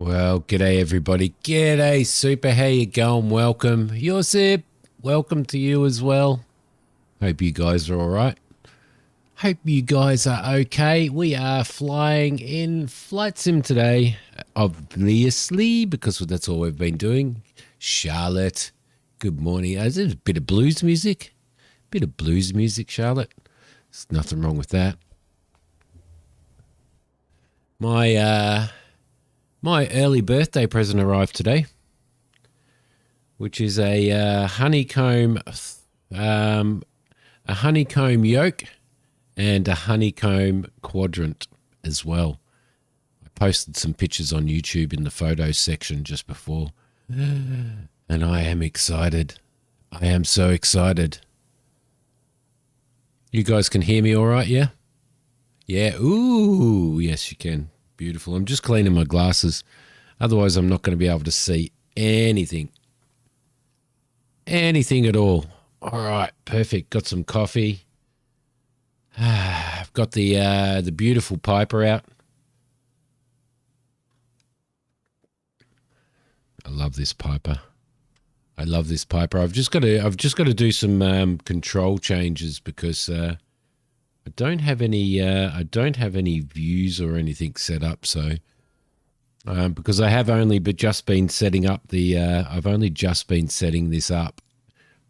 Well, g'day everybody. G'day Super. How you going? Welcome. Yosip, welcome to you as well. Hope you guys are all right. Hope you guys are okay. We are flying in Flight Sim today, obviously, because that's all we've been doing. Charlotte, good morning. Is there a bit of blues music? Bit of blues music, Charlotte. There's nothing wrong with that. My early birthday present arrived today, which is a honeycomb yolk and a honeycomb quadrant as well. I posted some pictures on YouTube in the photos section just before, and I am excited. I am so excited. You guys can hear me all right, yeah? Yeah, ooh, yes you can. Beautiful. I'm just cleaning my glasses. Otherwise, I'm not going to be able to see anything. Anything at all. All right, perfect. Got some coffee. I've got the beautiful Piper out. I love this Piper. I love this Piper. I've just got to do some control changes because I don't have any views or anything set up. So because I have only just been setting up I've only just been setting this up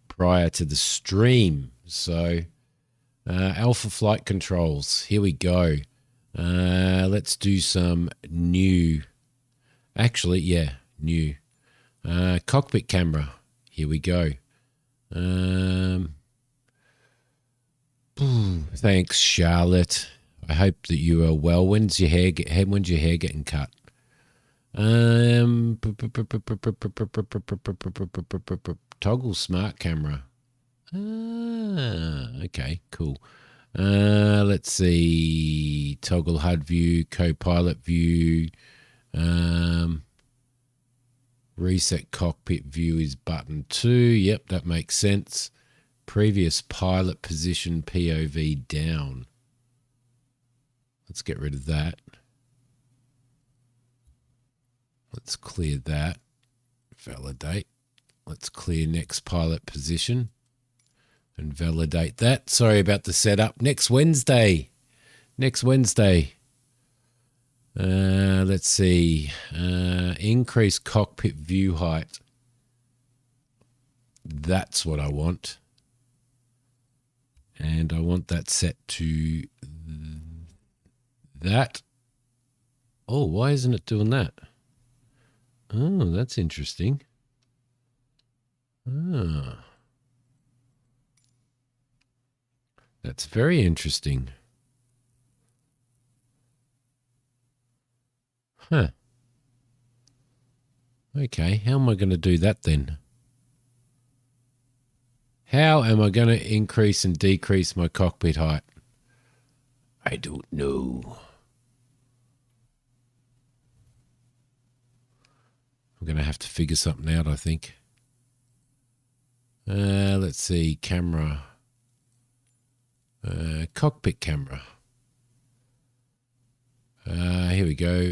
prior to the stream. So alpha flight controls. Here we go. Let's do some new. Actually, yeah, new cockpit camera. Here we go. Thanks, Charlotte. I hope that you are well. When's your hair getting cut? Toggle smart camera. Okay, cool. Let's see. Toggle HUD view, co-pilot view. Reset cockpit view is button 2. Yep, that makes sense. Previous pilot position POV down. Let's get rid of that. Let's clear that. Validate. Let's clear next pilot position and validate that. Sorry about the setup. Next Wednesday. Let's see. Increase cockpit view height. That's what I want. And I want that set to that. Oh, why isn't it doing that? Oh, that's interesting. Ah. That's very interesting. Huh. Okay, how am I going to do that then? How am I going to increase and decrease my cockpit height? I don't know. I'm going to have to figure something out, I think. Let's see. Camera. Cockpit camera. Here we go.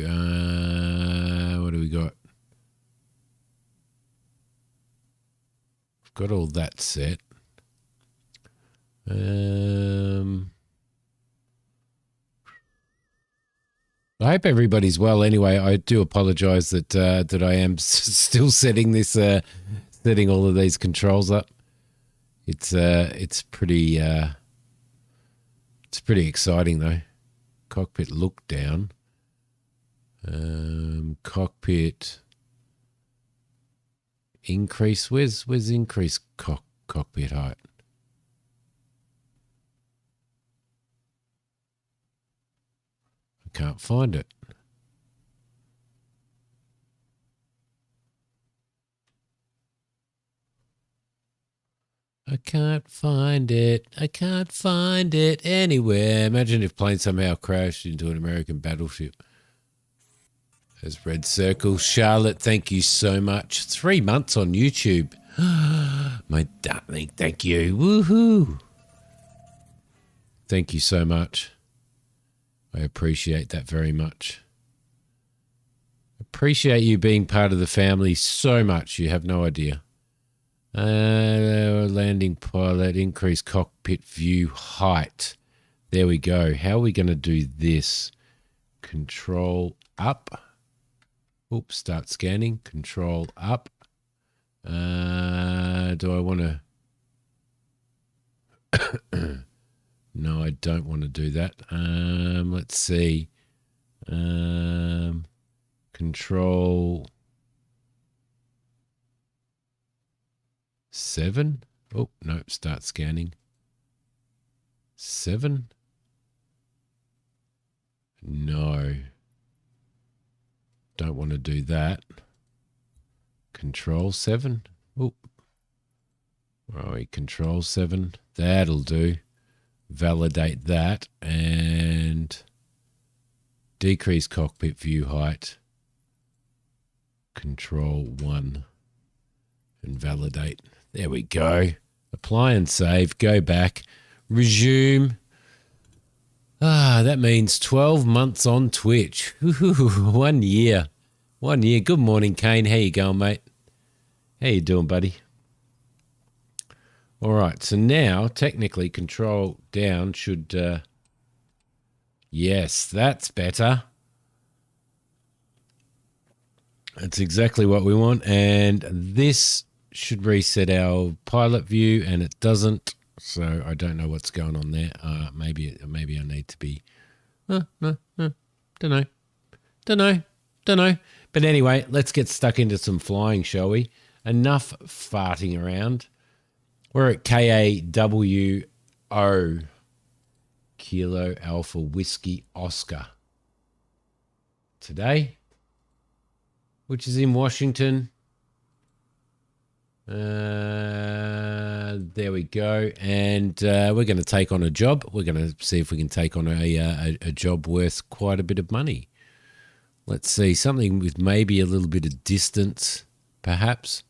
What do we got? I've got all that set. I hope everybody's well. Anyway, I do apologize that I am still setting setting all of these controls up. It's pretty exciting though. Cockpit look down. Cockpit increase. Where's increase cockpit height? Can't find it. I can't find it. I can't find it anywhere. Imagine if plane somehow crashed into an American battleship. There's red circle. Charlotte, thank you so much. 3 months on YouTube. My darling, thank you. Woohoo. Thank you so much. I appreciate that very much. Appreciate you being part of the family so much. You have no idea. Landing pilot, increase cockpit view height. There we go. How are we going to do this? Control up. Oops, start scanning. Control up. Do I want to... No, I don't want to do that. Let's see. Control 7. Oh, no, start scanning. 7. No. Don't want to do that. Control 7. Oh. Right, Control 7. That'll do. Validate that and decrease cockpit view height. Control 1 and validate. There we go. Apply and save. Go back. Resume. That means 12 months on Twitch. Ooh, 1 year. 1 year. Good morning, Kane. How you going, mate? How you doing, buddy? All right. So now, technically, control down should... yes, that's better. That's exactly what we want. And this should reset our pilot view, and it doesn't. So I don't know what's going on there. Maybe I need to be... Don't know. But anyway, let's get stuck into some flying, shall we? Enough farting around. We're at KAWO, Kilo Alpha Whiskey Oscar. Today, which is in Washington. There we go. And we're going to take on a job. We're going to see if we can take on a job worth quite a bit of money. Let's see, something with maybe a little bit of distance, perhaps.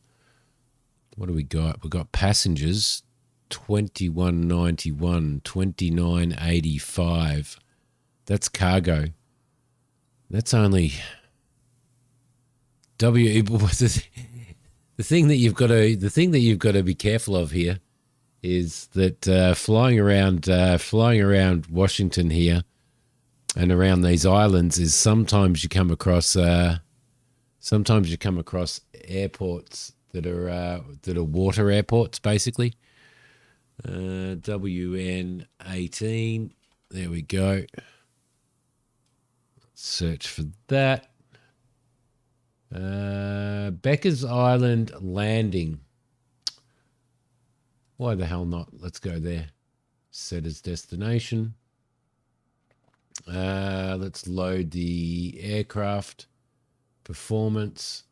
What do we got? We've got passengers, 2191, 2985. That's cargo. That's only... The thing that you've got to be careful of here is that flying around Washington here and around these islands is sometimes you come across airports that are water airports, basically. WN18. There we go. Search for that. Becker's Island landing. Why the hell not? Let's go there. Set as destination. Let's load the aircraft performance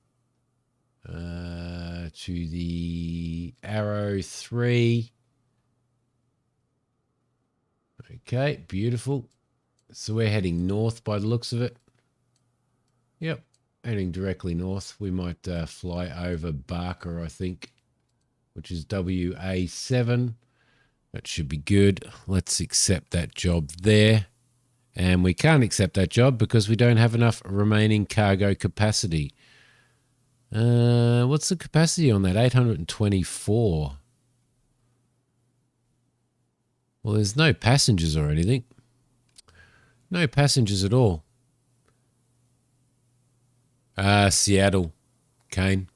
to the Arrow 3. Okay, beautiful. So we're heading north by the looks of it. Yep. Heading directly north. We might fly over Barker, I think, which is WA7. That should be good. Let's accept that job there. And we can't accept that job because we don't have enough remaining cargo capacity. What's the capacity on that? 824. Well, there's no passengers or anything. No passengers at all. Seattle, Kane.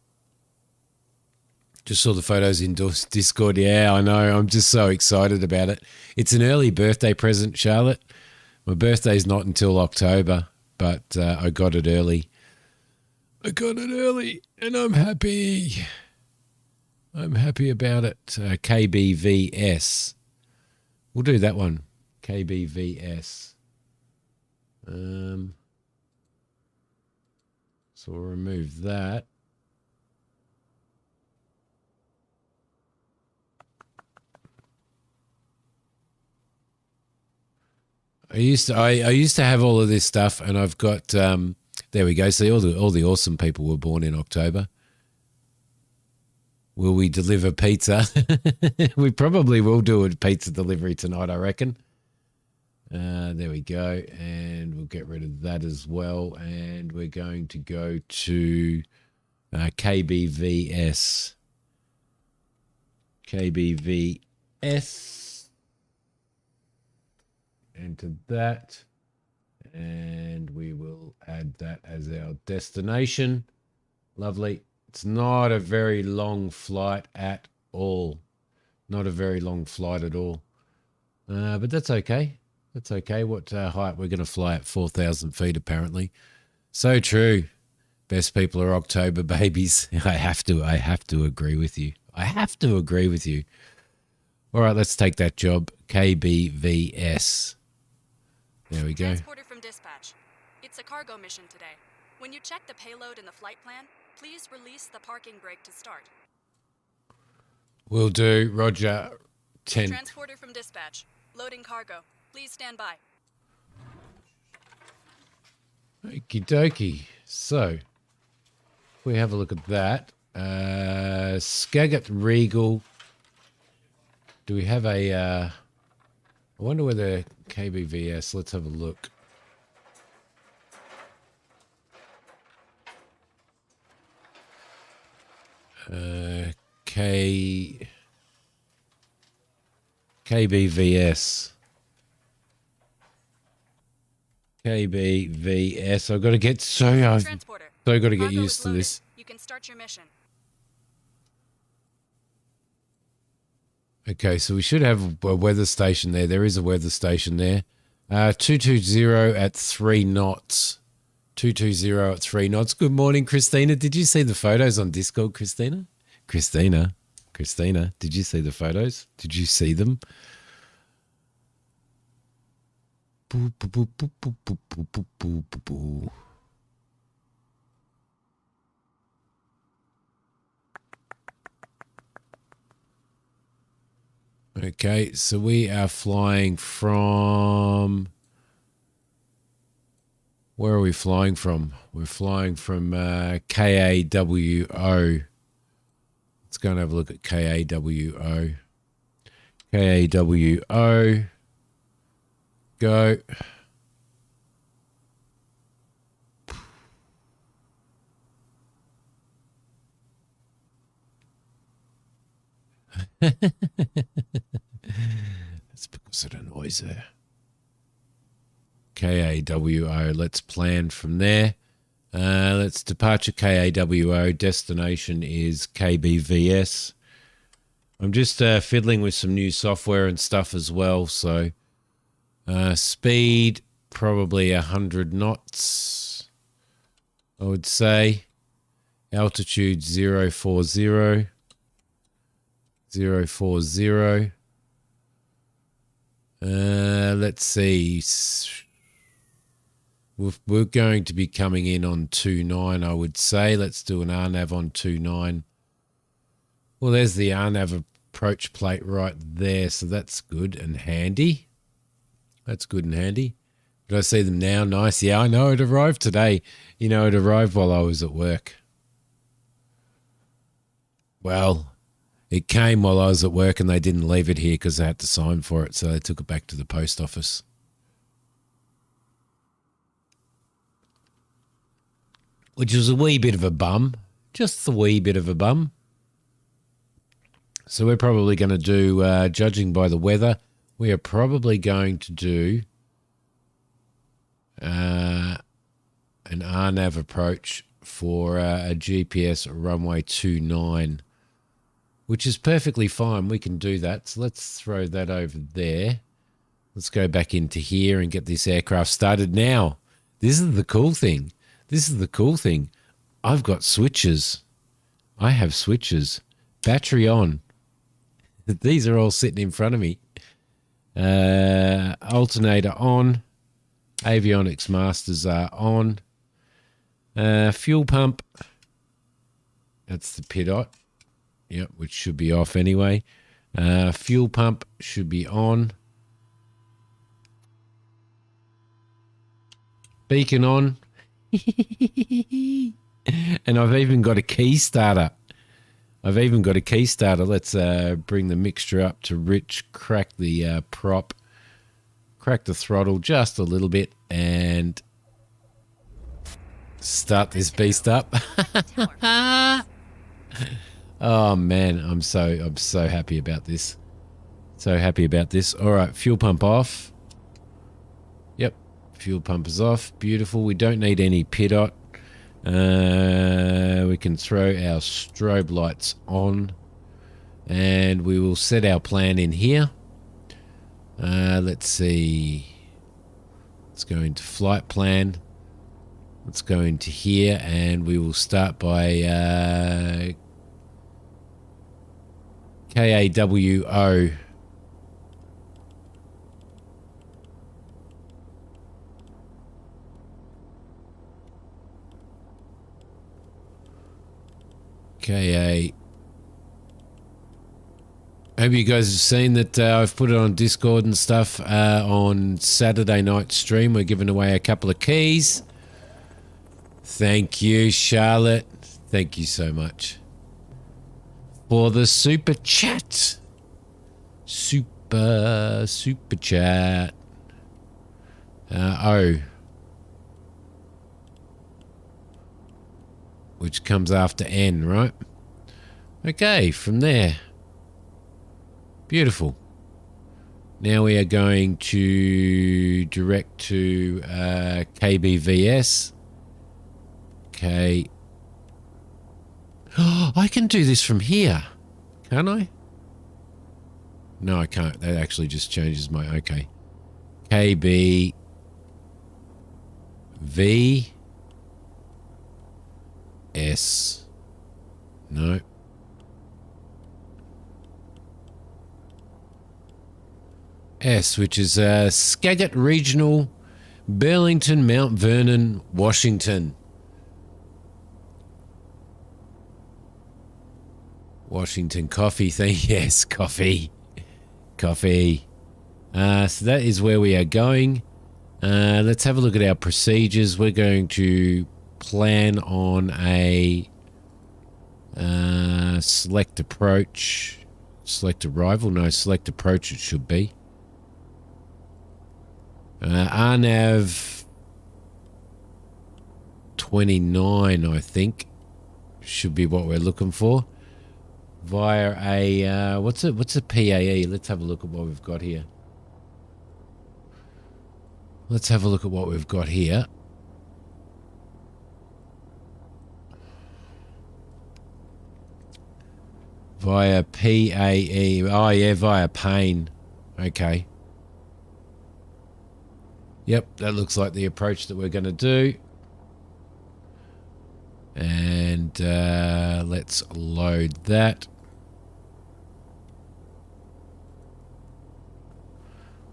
Just saw the photos in Discord. Yeah, I know. I'm just so excited about it. It's an early birthday present, Charlotte. My birthday's not until October, but I got it early. And I'm happy. I'm happy about it. KBVS. We'll do that one. KBVS. So we'll remove that. I used to have all of this stuff, and I've got there we go. See, all the awesome people were born in October. Will we deliver pizza? We probably will do a pizza delivery tonight, I reckon. There we go. And we'll get rid of that as well. And we're going to go to KBVS. KBVS. Enter that. And we will add that as our destination. Lovely. It's not a very long flight at all. Not a very long flight at all. But that's okay. That's okay. What height? We're going to fly at 4,000 feet, apparently. So true. Best people are October babies. I have to agree with you. I have to agree with you. All right, let's take that job. KBVS. There we go. Transporter from dispatch. It's a cargo mission today. When you check the payload in the flight plan, please release the parking brake to start. Will do. Roger. 10. Transporter from dispatch. Loading cargo. Please stand by. Okie dokie. So, if we have a look at that. Skagit Regal. Do we have a... I wonder whether KBVS... Let's have a look. KBVS. KBVS. I've got to get I've got to get used to this. You can start your mission. Okay, so we should have a weather station there. There is a weather station there. 220 at 3 knots. 220 at 3 knots. Good morning, Christina. Did you see the photos on Discord, Christina? Christina, did you see the photos? Did you see them? Boo, boo, boo, boo, boo, boo, boo, boo, boo, boo, boo. Okay, so we are flying from... Where are we flying from? We're flying from KAWO. Let's go and have a look at KAWO. KAWO. Go. That's because of the noise there. KAWO. Let's plan from there. Let's departure KAWO. Destination is KBVS. I'm just fiddling with some new software and stuff as well. So speed, probably 100 knots, I would say. Altitude 040. 040. Let's see. We're going to be coming in on 29, I would say. Let's do an RNAV on 29. Well, there's the RNAV approach plate right there, so that's good and handy. That's good and handy. Did I see them now? Nice. Yeah, I know. It arrived today. You know, it arrived while I was at work. Well, it came while I was at work and they didn't leave it here because they had to sign for it, so they took it back to the post office. Which was a wee bit of a bum. Just a wee bit of a bum. So we're probably going to do, judging by the weather, we are probably going to do an RNAV approach for a GPS runway 29, which is perfectly fine. We can do that. So let's throw that over there. Let's go back into here and get this aircraft started now. This is the cool thing. This is the cool thing. I've got switches. I have switches. Battery on. These are all sitting in front of me. Alternator on. Avionics masters are on. Fuel pump. That's the PIDOT. Yep, which should be off anyway. Fuel pump should be on. Beacon on. And I've even got a key starter. Let's bring the mixture up to rich, crack the prop. crack the throttle just a little bit and start this beast up. Oh man, I'm so happy about this. So happy about this. All right, fuel pump off. Yep, fuel pump is off. Beautiful. We don't need any PIDOT. We can throw our strobe lights on, and we will set our plan in here. Let's see. Let's go into flight plan. Let's go into here, and we will start by KAWO. KA. Hope you guys have seen that I've put it on Discord and stuff on Saturday night stream. We're giving away a couple of keys. Thank you, Charlotte. Thank you so much for the super chat. Super chat. Which comes after N, right? Okay, from there. Beautiful. Now we are going to direct to KBVS. Okay. Oh, I can do this from here. Can't I? No, I can't. That actually just changes my... Okay. KBV. S. No. S, which is Skagit Regional, Burlington, Mount Vernon, Washington. Washington coffee thing. Yes, coffee. Coffee. So that is where we are going. Let's have a look at our procedures. We're going to plan on a select approach. Select arrival? No, select approach it should be. RNAV 29, I think, should be what we're looking for. Via a, what's a PAE? Let's have a look at what we've got here. Let's have a look at what we've got here. Via PAE. Oh, yeah, via pain. Okay. Yep, that looks like the approach that we're going to do. And let's load that.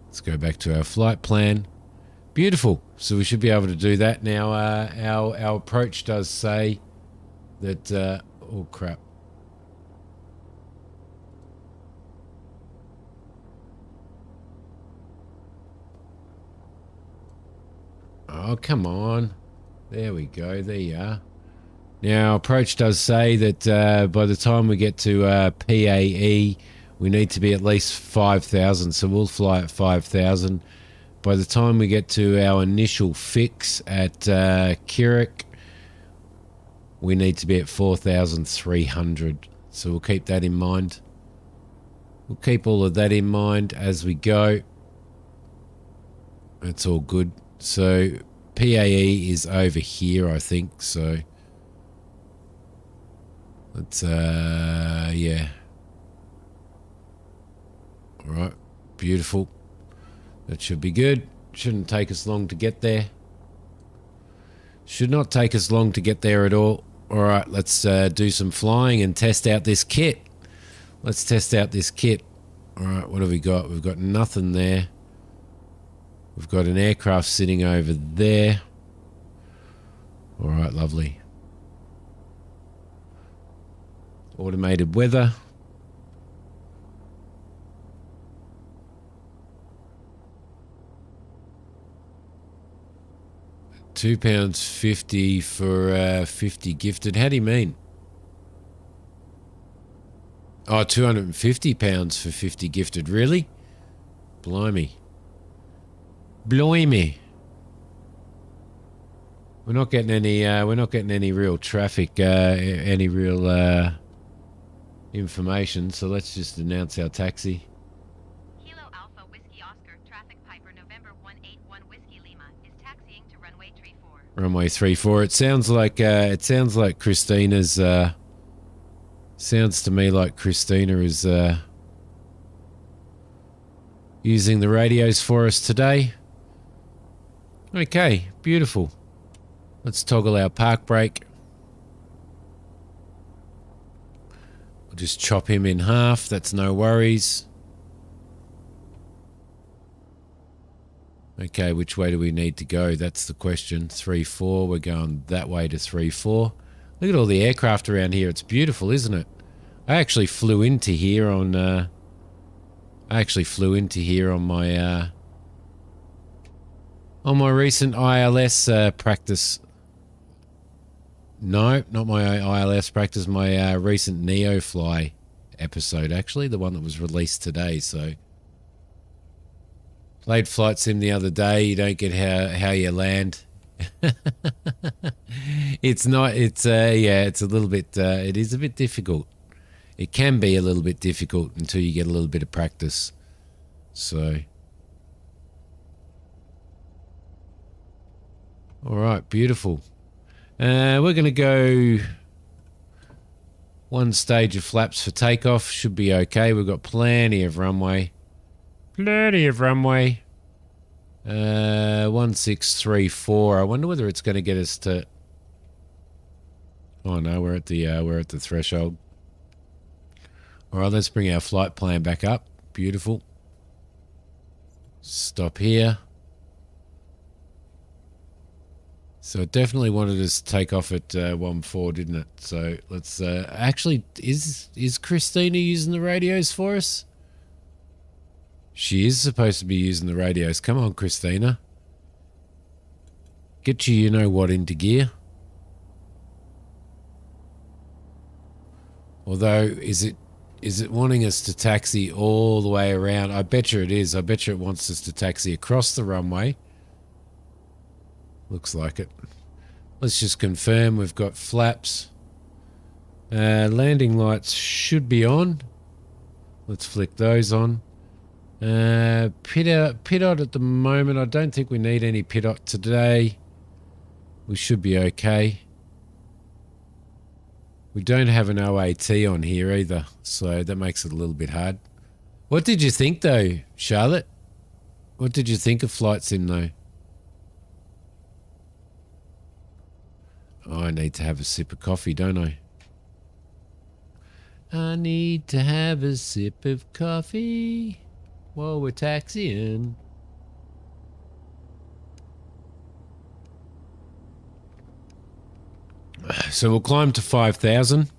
Let's go back to our flight plan. Beautiful. So we should be able to do that. Now, our approach does say that... oh, crap. Oh, come on. There we go. There you are. Now, approach does say that by the time we get to PAE, we need to be at least 5,000. So we'll fly at 5,000. By the time we get to our initial fix at Kirik, we need to be at 4,300. So we'll keep that in mind. We'll keep all of that in mind as we go. That's all good. So PAE is over here, I think. So let's, yeah. All right, beautiful. That should be good. Shouldn't take us long to get there. Should not take us long to get there at all. All right, let's do some flying and test out this kit. Let's test out this kit. All right, what have we got? We've got nothing there. We've got an aircraft sitting over there. All right, lovely. Automated weather. £2.50 for 50 gifted. How do you mean? Oh, £250 for 50 gifted. Really? Blimey. Blimey. We're not getting any. We're not getting any real traffic. Any real information. So let's just announce our taxi. Kilo Alpha Whiskey Oscar Traffic Piper November 181 Whiskey Lima is taxiing to runway 34. Runway 34. It sounds like Christina's. Sounds to me like Christina is using the radios for us today. Okay, beautiful. Let's toggle our park brake. We'll just chop him in half. That's no worries. Okay, which way do we need to go? That's the question. 3-4. We're going that way to 3-4. Look at all the aircraft around here. It's beautiful, isn't it? I actually flew into here on my recent ILS practice. No, not my ILS practice, my recent NeoFly episode, actually, the one that was released today. So played flight sim the other day. You don't get how you land. It's a little bit it is a bit difficult. It can be a little bit difficult until you get a little bit of practice. So all right, beautiful. We're going to go one stage of flaps for takeoff. Should be okay. We've got plenty of runway. 1634. I wonder whether it's going to get us to... Oh no, we're at the threshold. All right, let's bring our flight plan back up. Beautiful. Stop here. So it definitely wanted us to take off at 1-4, didn't it? So let's actually, is Christina using the radios for us? She is supposed to be using the radios. Come on, Christina. Get you know what into gear. Although, is it wanting us to taxi all the way around? I bet you it is. I bet you it wants us to taxi across the runway. Looks like it. Let's just confirm we've got flaps. Landing lights should be on. Let's flick those on. Pidot at the moment. I don't think we need any pidot today. We should be okay. We don't have an OAT on here either, so that makes it a little bit hard. What did you think though, Charlotte? What did you think of Flight Sim though? Oh, I need to have a sip of coffee, don't I? I need to have a sip of coffee while we're taxiing. So we'll climb to 5,000.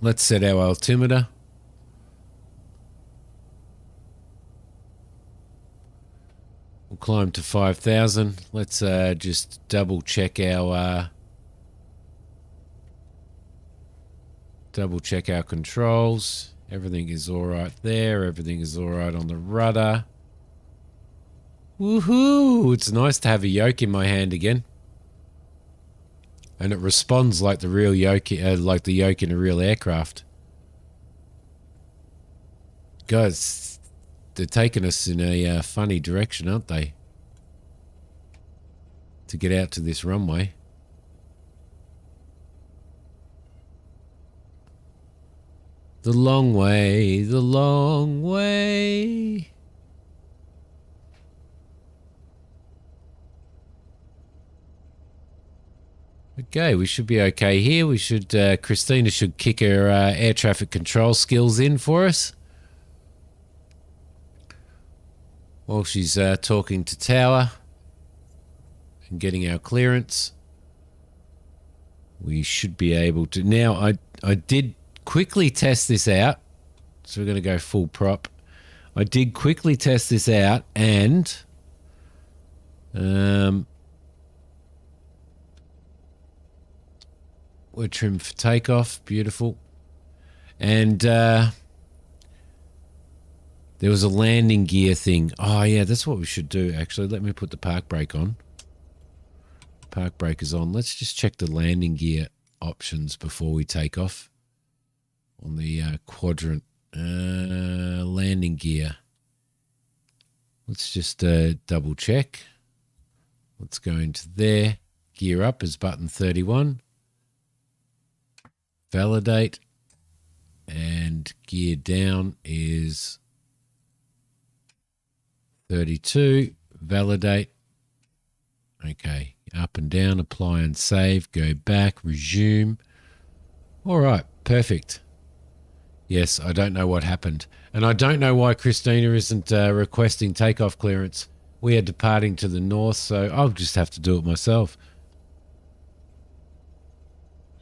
Let's set our altimeter. We'll climb to 5,000. Let's just double check our controls. Everything is all right there. Everything is all right on the rudder. Woohoo! It's nice to have a yoke in my hand again. And it responds like the real yoke, like the yoke in a real aircraft. Guys, they're taking us in a funny direction, aren't they? To get out to this runway. The long way, the long way. Okay, we should be okay here. We should, Christina should kick her air traffic control skills in for us. While she's talking to Tower and getting our clearance. We should be able to. Now, I did quickly test this out. So we're going to go full prop. I did quickly test this out and we're trimmed for takeoff. Beautiful. And there's There was a landing gear thing. Oh, yeah, that's what we should do, actually. Let me put the park brake on. Park brake is on. Let's just check the landing gear options before we take off. On the quadrant. Landing gear. Let's just double check. Let's go into there. Gear up is button 31. Validate. And gear down is 32. Validate. Okay. Up and down. Apply and save. Go back. Resume. All right. Perfect. Yes, I don't know what happened. And I don't know why Christina isn't requesting takeoff clearance. We are departing to the north, so I'll just have to do it myself.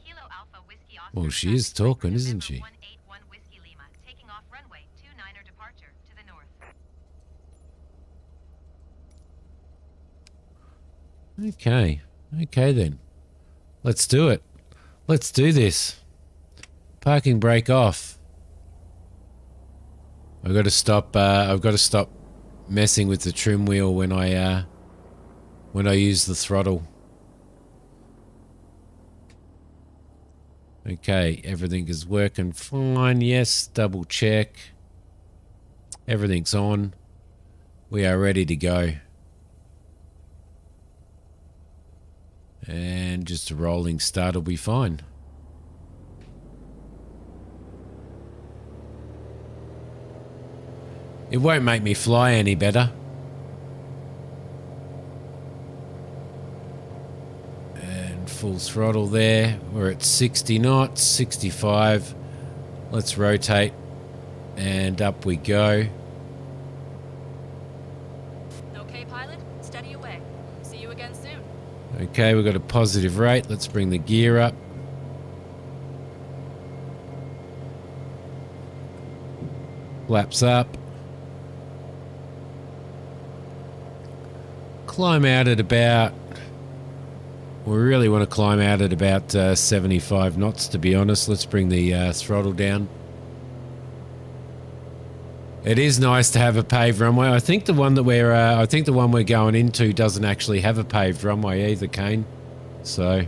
Kilo Alpha Whiskey Oscar, Well, she is talking, isn't she? 181 Whiskey Lima, taking off runway 29er departure to the north. Okay. Okay, then. Let's do it. Let's do this. Parking brake off. I've got to stop messing with the trim wheel when I use the throttle. Okay, everything is working fine. Yes, double check. Everything's on. We are ready to go. And just a rolling start will be fine. It won't make me fly any better. And full throttle there. We're at 60 knots, 65. Let's rotate. And up we go. Okay, pilot, steady away. See you again soon. Okay, we've got a positive rate. Let's bring the gear up. Flaps up. Climb out at about... We really want to climb out at about 75 knots, to be honest. Let's bring the throttle down. It is nice to have a paved runway. I think the one that we're going into doesn't actually have a paved runway either, Kane. So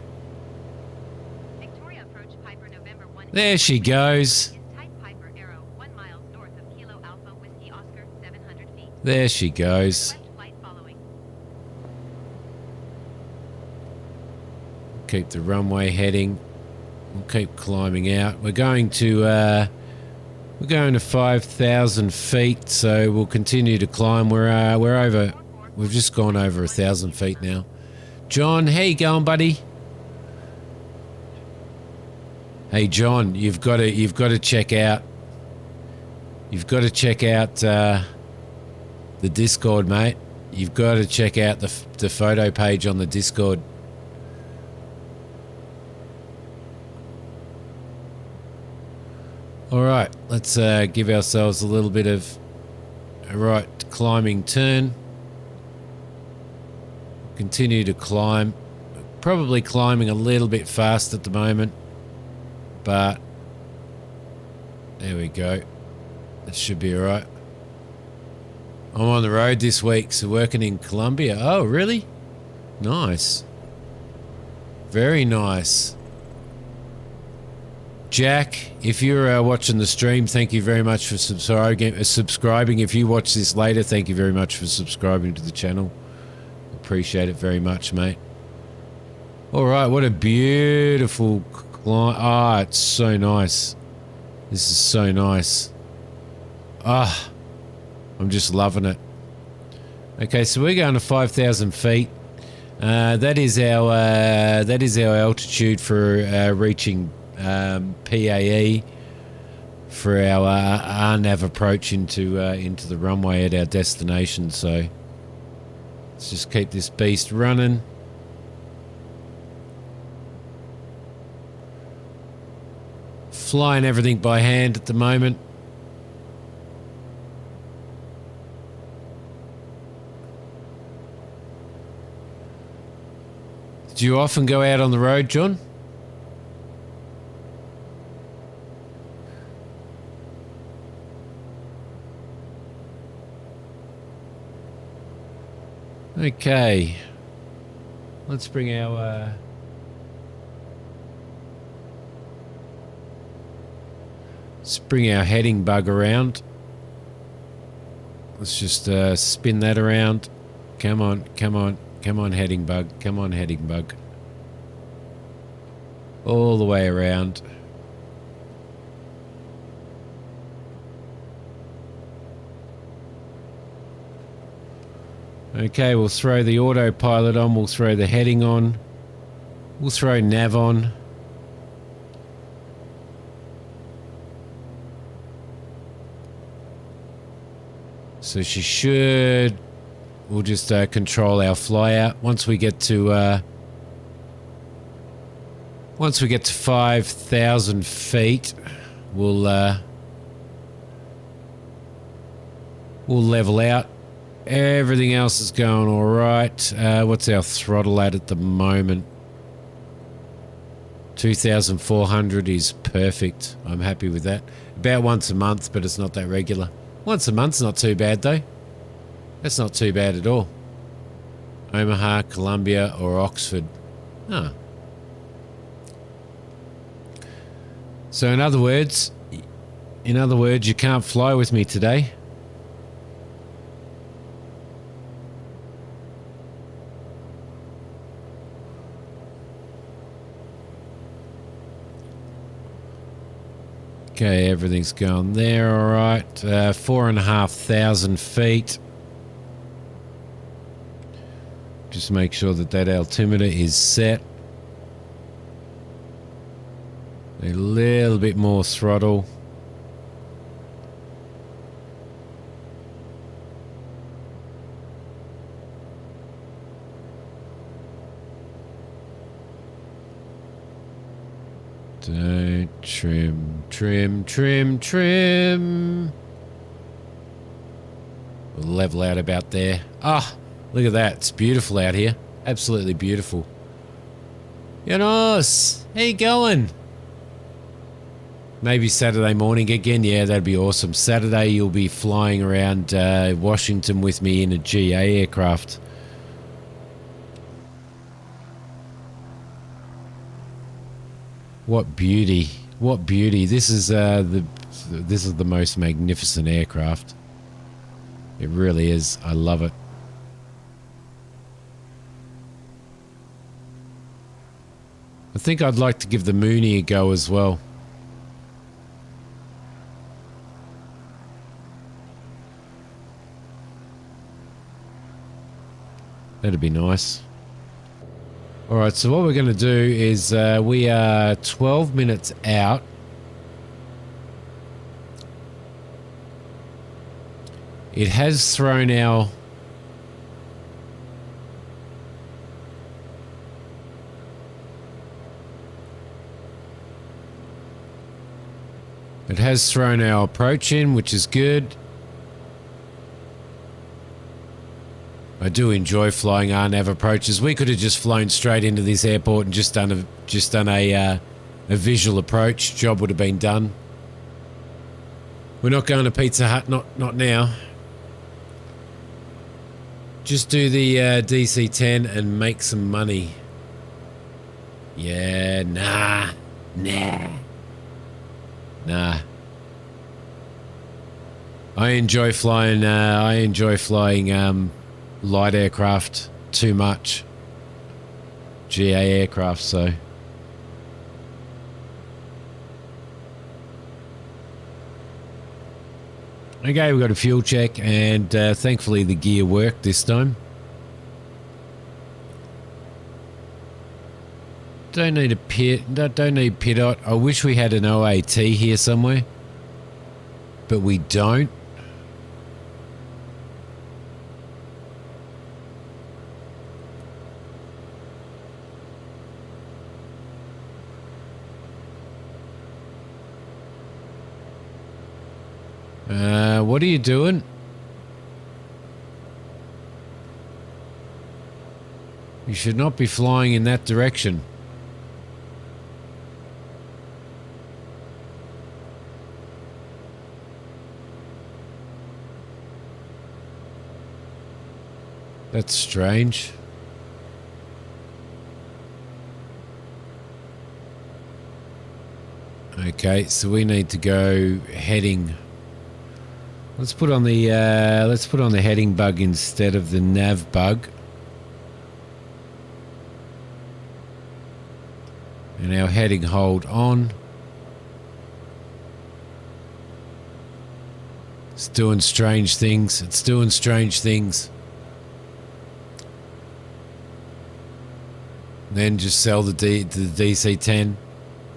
Victoria approach Piper November 1. there she goes. Is type Piper Arrow 1 mile north of Kilo Alpha Whiskey Oscar 700 feet. There she goes. Left flight following. Keep the runway heading. We'll keep climbing out. We're going to 5,000 feet, so we'll continue to climb. We've just gone over 1,000 feet now. John, how you going, buddy? Hey, John, you've got to check out. You've got to check out the Discord, mate. You've got to check out the photo page on the Discord. All right, let's give ourselves a little bit of a right climbing turn. Continue to climb. Probably climbing a little bit fast at the moment, but there we go. That should be all right. I'm on the road this week, so working in Colombia. Oh, really? Nice. Very nice. Jack, if you're watching the stream, thank you very much for subscribing. If you watch this later, thank you very much for subscribing to the channel. Appreciate it very much, mate. All right, what a beautiful climb. Ah, it's so nice. This is so nice. Ah, I'm just loving it. Okay, so we're going to 5,000 feet. That is our altitude for reaching PAE for our RNAV approach into the runway at our destination. So let's just keep this beast running. Flying everything by hand at the moment. Do you often go out on the road, John? Okay. Let's bring our... let's bring our heading bug around. Let's just spin that around. Come on, come on, come on, heading bug. Come on, heading bug. All the way around. Okay, we'll throw the autopilot on. We'll throw the heading on. We'll throw nav on. So she should... we'll just control our fly out. Once we get to 5,000 feet, we'll level out. Everything else is going all right. What's our throttle at the moment? 2,400 is perfect. I'm happy with that. About once a month, but it's not that regular. Once a month's not too bad, though. That's not too bad at all. Omaha, Columbia, or Oxford. Huh. So in other words, you can't fly with me today. Okay, everything's going there, all right. 4,500 feet. Just make sure that that altimeter is set. A little bit more throttle. Don't trim, trim, trim, trim. We'll level out about there. Ah, look at that. It's beautiful out here. Absolutely beautiful. Janos, how you going? Maybe Saturday morning again. Yeah, that'd be awesome. Saturday you'll be flying around Washington with me in a GA aircraft. What beauty! What beauty! This is the most magnificent aircraft. It really is. I love it. I think I'd like to give the Mooney a go as well. That'd be nice. Alright, so what we're going to do is we are 12 minutes out. It has thrown our... it has thrown our approach in, which is good. I do enjoy flying RNAV approaches. We could have just flown straight into this airport and just done a visual approach. Job would have been done. We're not going to Pizza Hut, not now. Just do the DC-10 and make some money. Yeah, nah. I enjoy flying. Light aircraft too much. GA aircraft, so. Okay, we've got a fuel check, and thankfully the gear worked this time. Don't need a pit. Don't need PIDOT. I wish we had an OAT here somewhere, but we don't. What are you doing? You should not be flying in that direction. That's strange. Okay, so we need to go heading. Let's put on the heading bug instead of the nav bug. And our heading hold on. It's doing strange things. It's doing strange things. Then just sell the DC-10.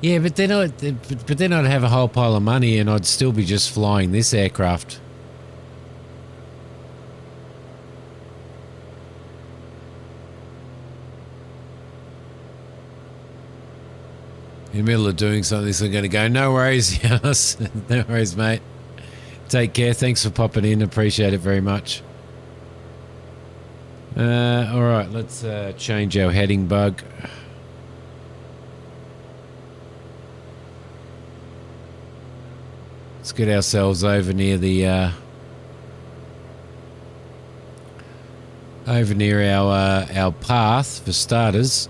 Yeah, but then I'd have a whole pile of money and I'd still be just flying this aircraft. In the middle of doing something, so I'm going to go, no worries, Giannis. No worries, mate. Take care. Thanks for popping in. Appreciate it very much. All right, let's change our heading bug. Let's get ourselves over near the over near our path for starters.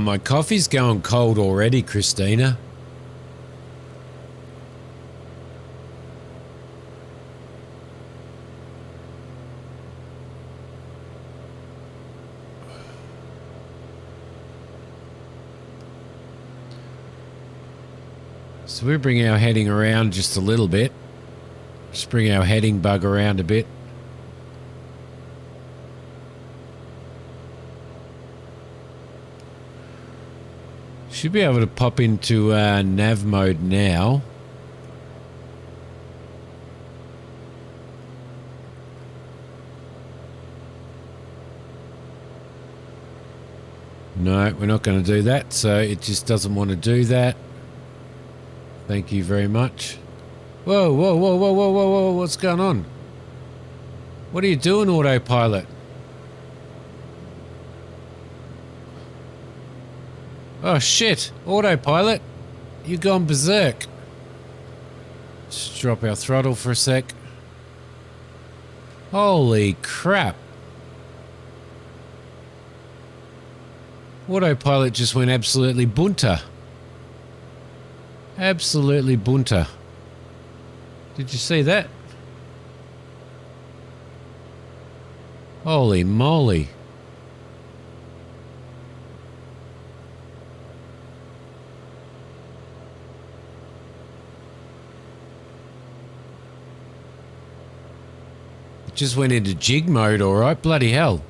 My coffee's going cold already, Christina. So we bring our heading around just a little bit. Just bring our heading bug around a bit. Should be able to pop into nav mode now. No, we're not going to do that, so it just doesn't want to do that. Thank you very much. Whoa, whoa, whoa, whoa, whoa, whoa, whoa, what's going on? What are you doing, Autopilot? Oh shit, Autopilot, you gone berserk. Just drop our throttle for a sec. Holy crap. Autopilot just went absolutely bunter. Absolutely bunter. Did you see that? Holy moly. Just went into jig mode, alright. Bloody hell.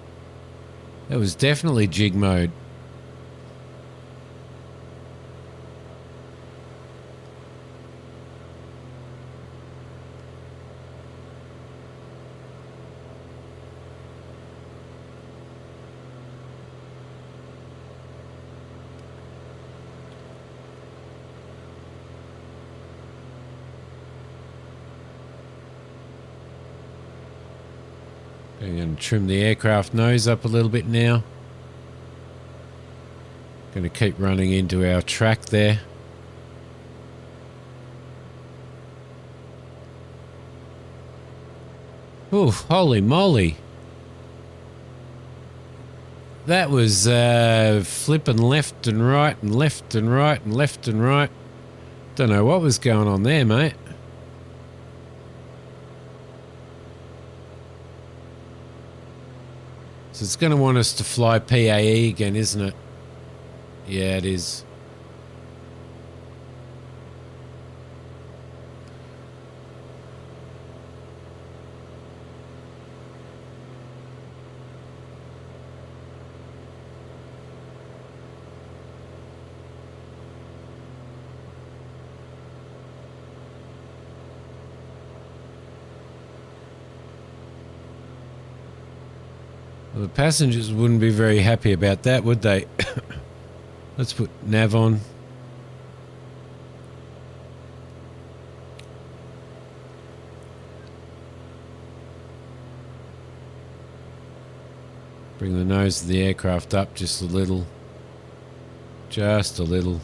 That was definitely jig mode. I'm going to trim the aircraft nose up a little bit now. Going to keep running into our track there. Ooh, holy moly. That was flipping left and right and left and right and left and right. Don't know what was going on there, mate. So it's going to want us to fly PAE again, isn't it? Yeah, it is. Well, the passengers wouldn't be very happy about that, would they? Let's put nav on. Bring the nose of the aircraft up just a little. Just a little.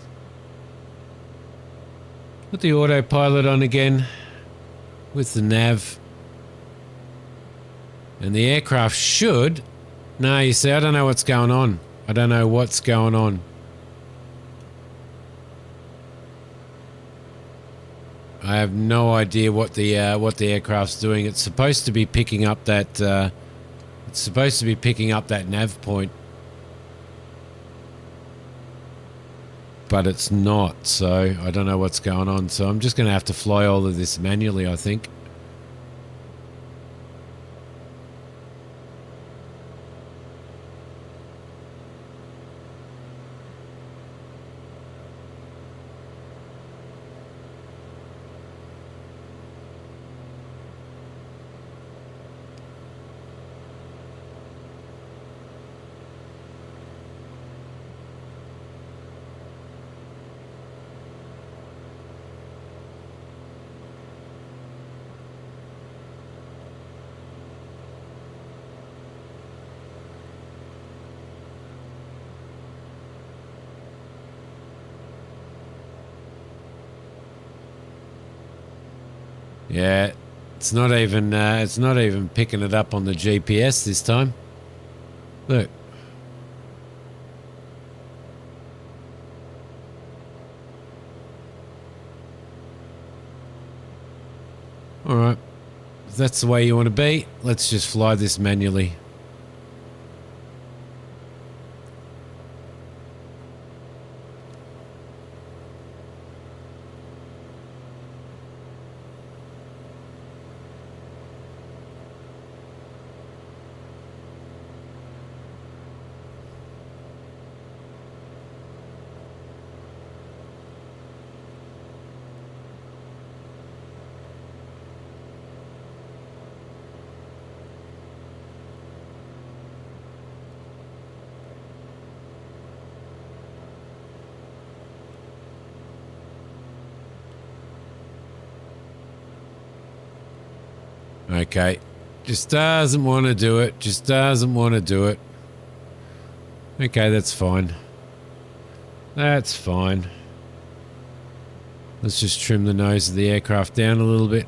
Put the autopilot on again with the nav. And the aircraft should... No, you see, I don't know what's going on. I don't know what's going on. I have no idea what the aircraft's doing. It's supposed to be picking up that nav point. But it's not, so I don't know what's going on. So I'm just going to have to fly all of this manually, I think. Yeah, it's not even picking it up on the GPS this time. Look. All right. If that's the way you want to be, let's just fly this manually. Okay. Just doesn't want to do it. Just doesn't want to do it. Okay, that's fine. That's fine. Let's just trim the nose of the aircraft down a little bit.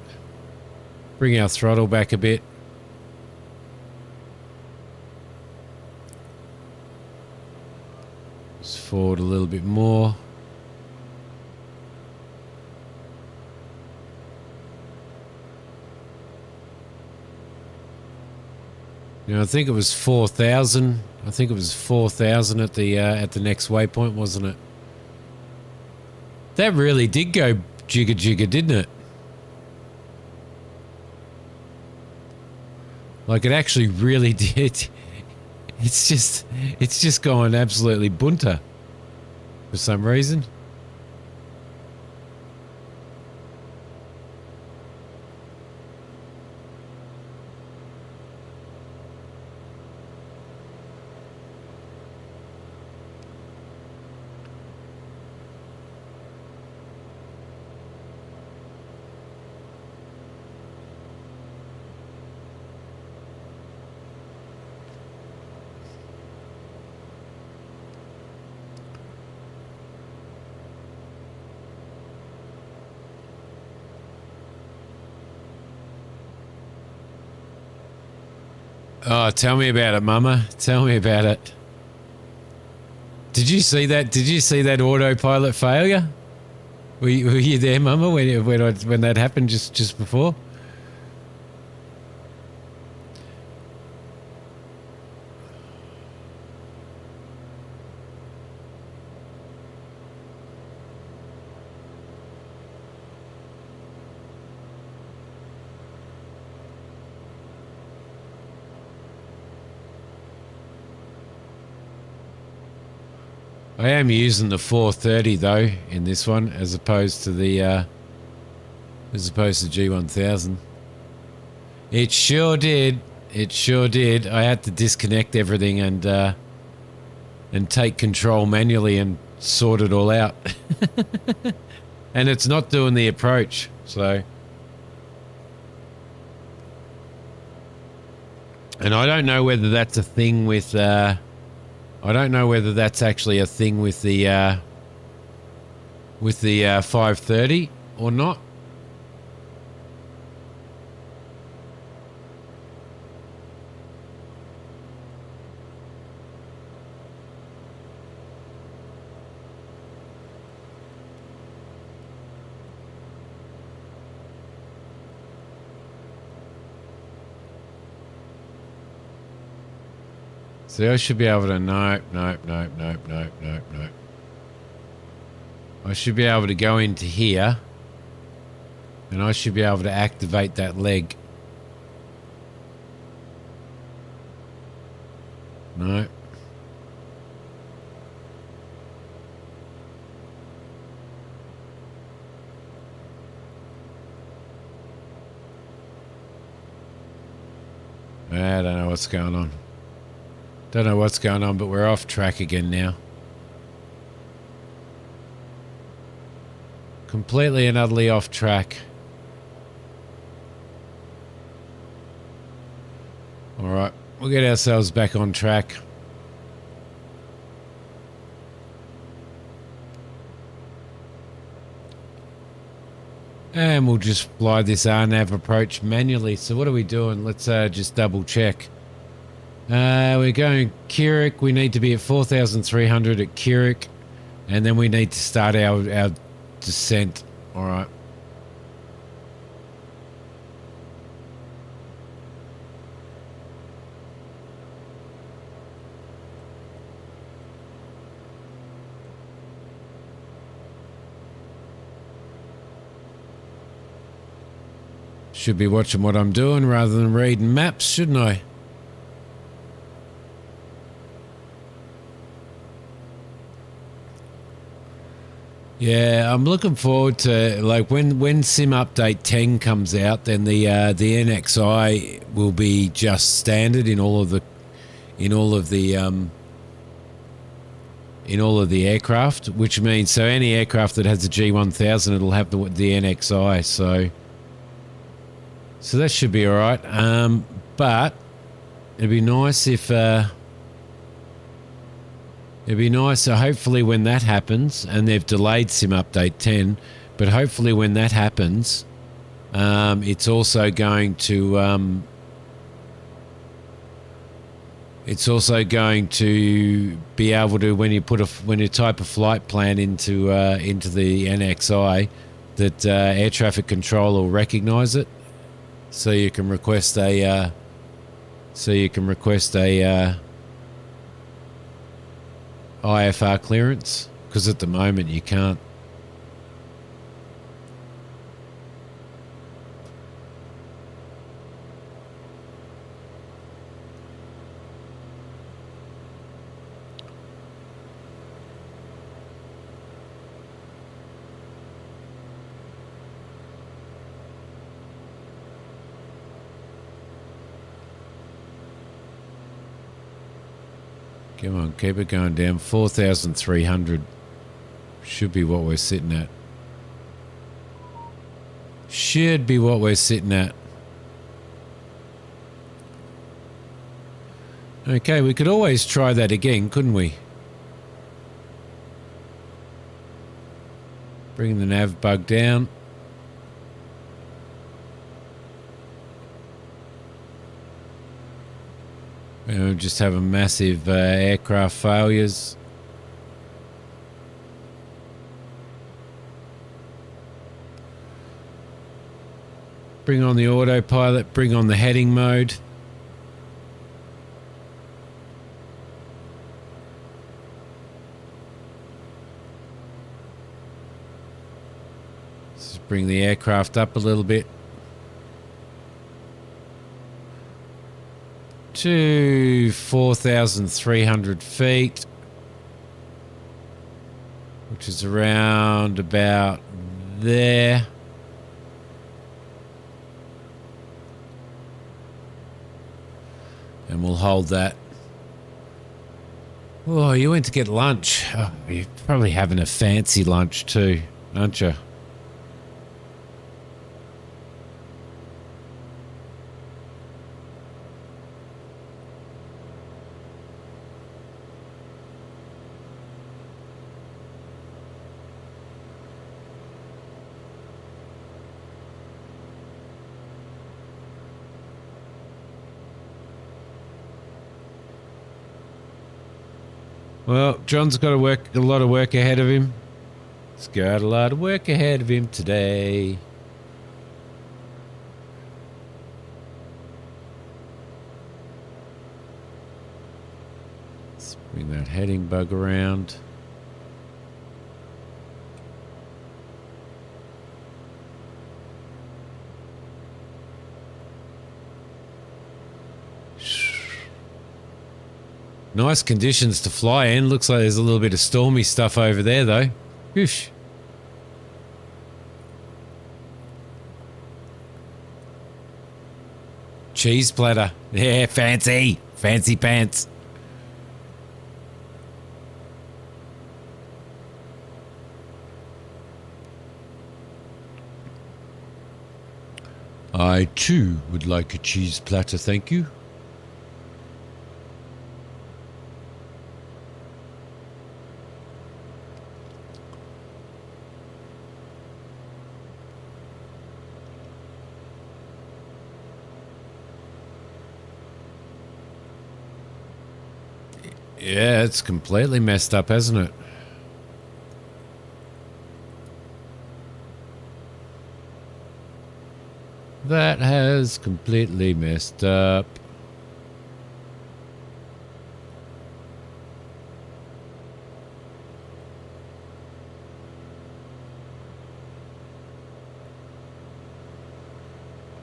Bring our throttle back a bit. Just forward a little bit more. You know, I think it was 4,000. I think it was 4,000 at the next waypoint, wasn't it? That really did go jigger jigger, didn't it? Like it actually really did. It's just going absolutely bunter for some reason. Oh, tell me about it, Mama. Tell me about it. Did you see that? Did you see that autopilot failure? Were you there, Mama, when that happened just before? I am using the 430 though in this one, as opposed to the G1000. It sure did. It sure did. I had to disconnect everything and take control manually and sort it all out. And it's not doing the approach, so And I don't know whether that's a thing with, I don't know whether that's actually a thing with the 530 or not. So I should be able to, nope. I should be able to go into here and I should be able to activate that leg. No. I don't know what's going on. Don't know what's going on, but we're off track again now. Completely and utterly off track. Alright, we'll get ourselves back on track. And we'll just fly this RNAV approach manually. So what are we doing? Let's just double check. We're going Keurig. We need to be at 4,300 at Keurig. And then we need to start our descent. All right. Should be watching what I'm doing rather than reading maps, shouldn't I? Yeah, I'm looking forward to, like, when Sim Update 10 comes out, then the NXI will be just standard in all of the aircraft, which means so any aircraft that has a G1000, it'll have the NXI. So that should be all right. But it'd be nice if so hopefully when that happens, and they've delayed Sim Update 10, but hopefully when that happens, it's also going to be able to, when you type a flight plan into the NXI, that air traffic control will recognize it, so you can request a IFR clearance, because at the moment you can't. Come on, keep it going down. 4,300 should be what we're sitting at. Should be what we're sitting at. Okay, we could always try that again, couldn't we? Bring the nav bug down. We'll just have a massive aircraft failures. Bring on the autopilot, bring on the heading mode. Just bring the aircraft up a little bit. To 4,300 feet, which is around about there. And we'll hold that. Oh, you went to get lunch. Oh, you're probably having a fancy lunch too, aren't you? Well, John's got a lot of work ahead of him. He's got a lot of work ahead of him today. Let's bring that heading bug around. Nice conditions to fly in. Looks like there's a little bit of stormy stuff over there, though. Whoosh. Cheese platter. Yeah, fancy. Fancy pants. I, too, would like a cheese platter, thank you. Yeah, it's completely messed up, hasn't it? That has completely messed up.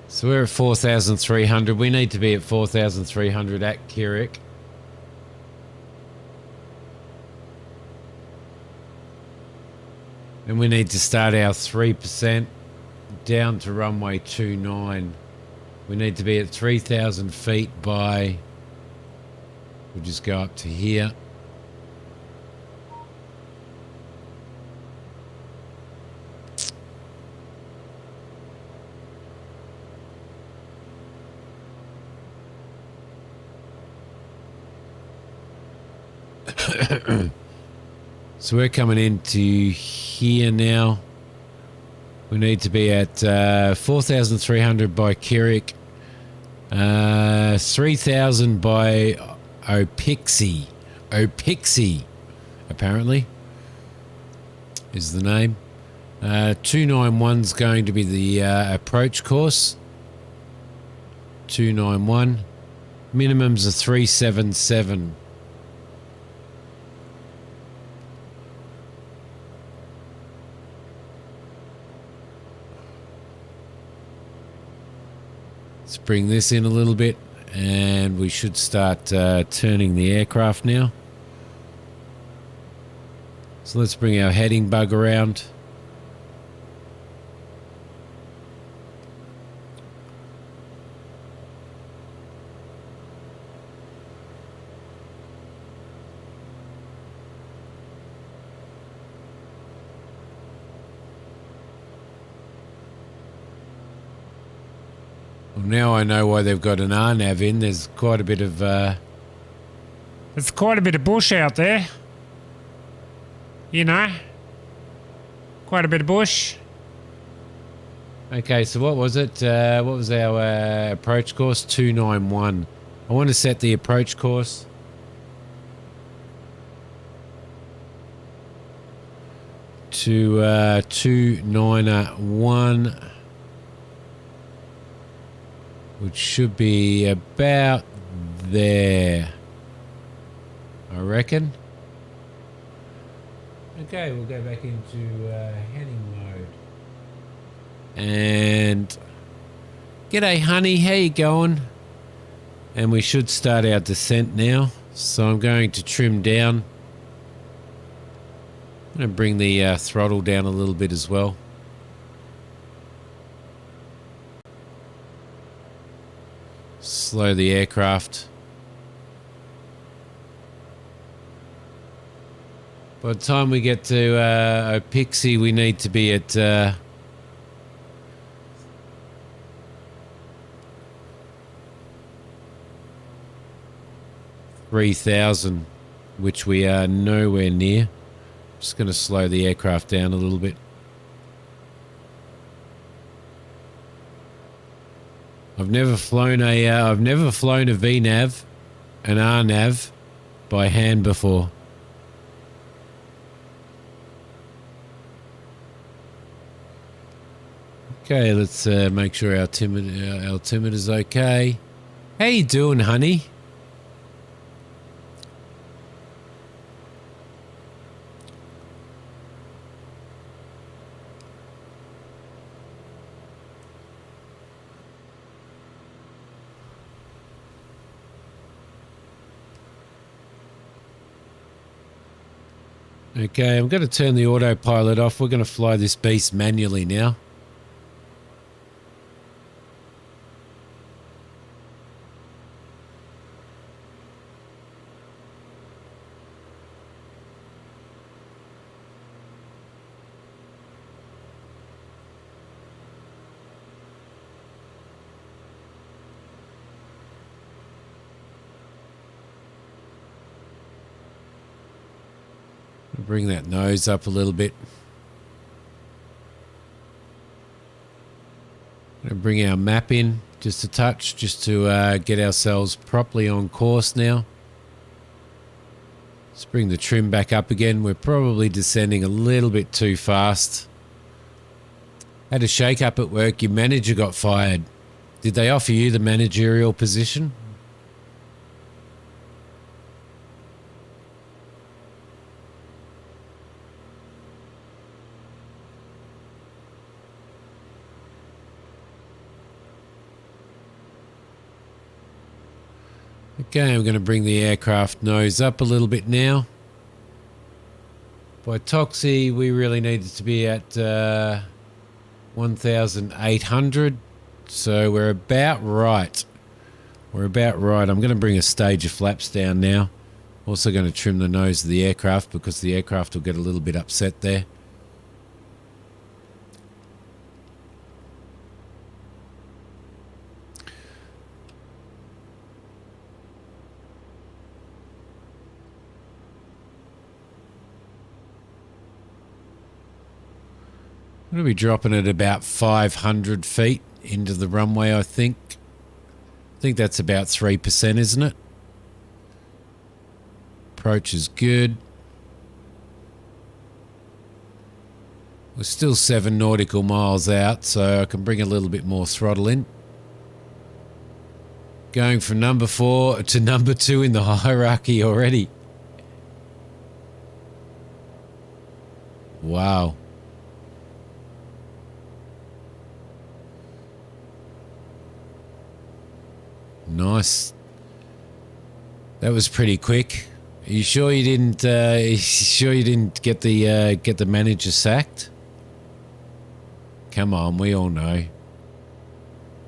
So we're at 4,300. We need to be at 4,300 at Kirik. And we need to start our 3% down to runway 29. We need to be at 3,000 feet by... We'll just go up to here. So we're coming into here now. We need to be at 4,300 by Kirik, 3,000 by Opixie. Opixie, apparently, is the name. 291's going to be the approach course. 291. Minimums are 377. Let's bring this in a little bit and we should start turning the aircraft now. So let's bring our heading bug around. Now I know why they've got an RNAV in. There's quite a bit of There's quite a bit of bush out there. You know. Quite a bit of bush. Okay, so what was it? What was our approach course? 291. I want to set the approach course to 291. Which should be about there, I reckon. Okay, we'll go back into heading mode. And g'day, honey, how you going? And we should start our descent now. So I'm going to trim down. I'm going to bring the throttle down a little bit as well. Slow the aircraft. By the time we get to Opixie, we need to be at 3,000, which we are nowhere near. Just going to slow the aircraft down a little bit. I've never flown a VNAV, an RNAV, by hand before. Okay, let's make sure our altimeter's okay. How you doing, honey? Okay, I'm going to turn the autopilot off. We're going to fly this beast manually now. Bring that nose up a little bit. Gonna bring our map in just a touch, just to get ourselves properly on course now. Let's bring the trim back up again. We're probably descending a little bit too fast. Had a shake up at work. Your manager got fired. Did they offer you the managerial position? Okay, I'm going to bring the aircraft nose up a little bit now. By Toxie, we really needed to be at 1,800. So we're about right. We're about right. I'm going to bring a stage of flaps down now. Also going to trim the nose of the aircraft because the aircraft will get a little bit upset there. I'm going to be dropping at about 500 feet into the runway, I think. I think that's about 3%, isn't it? Approach is good. We're still 7 nautical miles out, so I can bring a little bit more throttle in. Going from number 4 to number 2 in the hierarchy already. Wow. Nice. That was pretty quick. Are you sure you didn't? Get the manager sacked? Come on, we all know.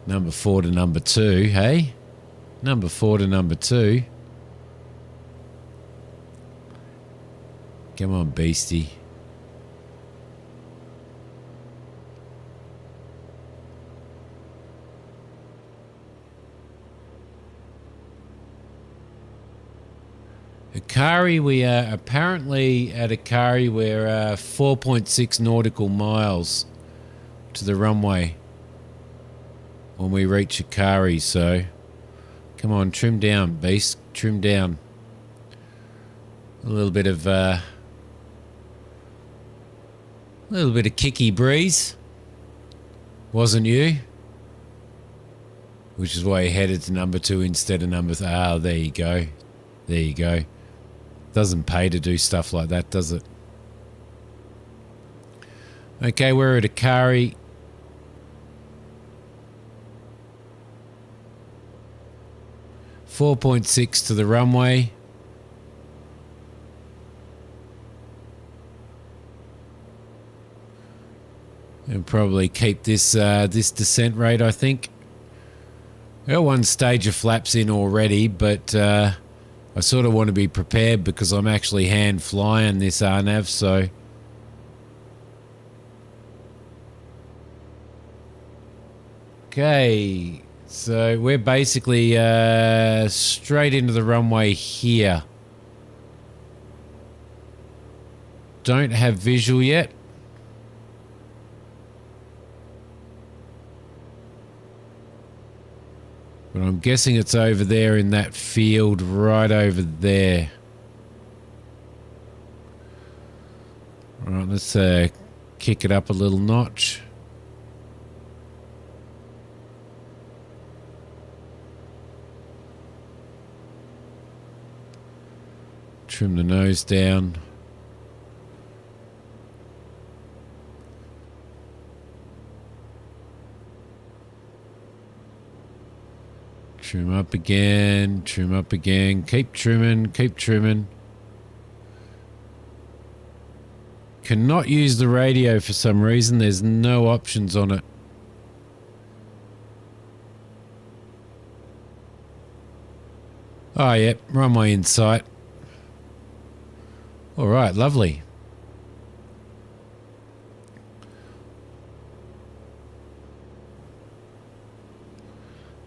Number 4 to number 2, hey? Number 4 to number 2. Come on, beastie. Akari, we are apparently at Akari, we're 4.6 nautical miles to the runway when we reach Akari, so come on, trim down, beast, trim down. A little bit of kicky breeze, wasn't you? Which is why you headed to number 2 instead of number 3. Ah, there you go. There you go. Doesn't pay to do stuff like that, does it? Okay, we're at Akari. .6 to the runway. And probably keep this this descent rate, I think. Got one stage of flaps in already, but I sort of want to be prepared because I'm actually hand flying this RNAV, so okay, so we're basically straight into the runway here. Don't have visual yet. But I'm guessing it's over there in that field right over there. All right, let's kick it up a little notch. Trim the nose down. Trim up again, trim up again. Keep trimming, keep trimming. Cannot use the radio for some reason. There's no options on it. Oh, yep, runway in sight. All right, lovely.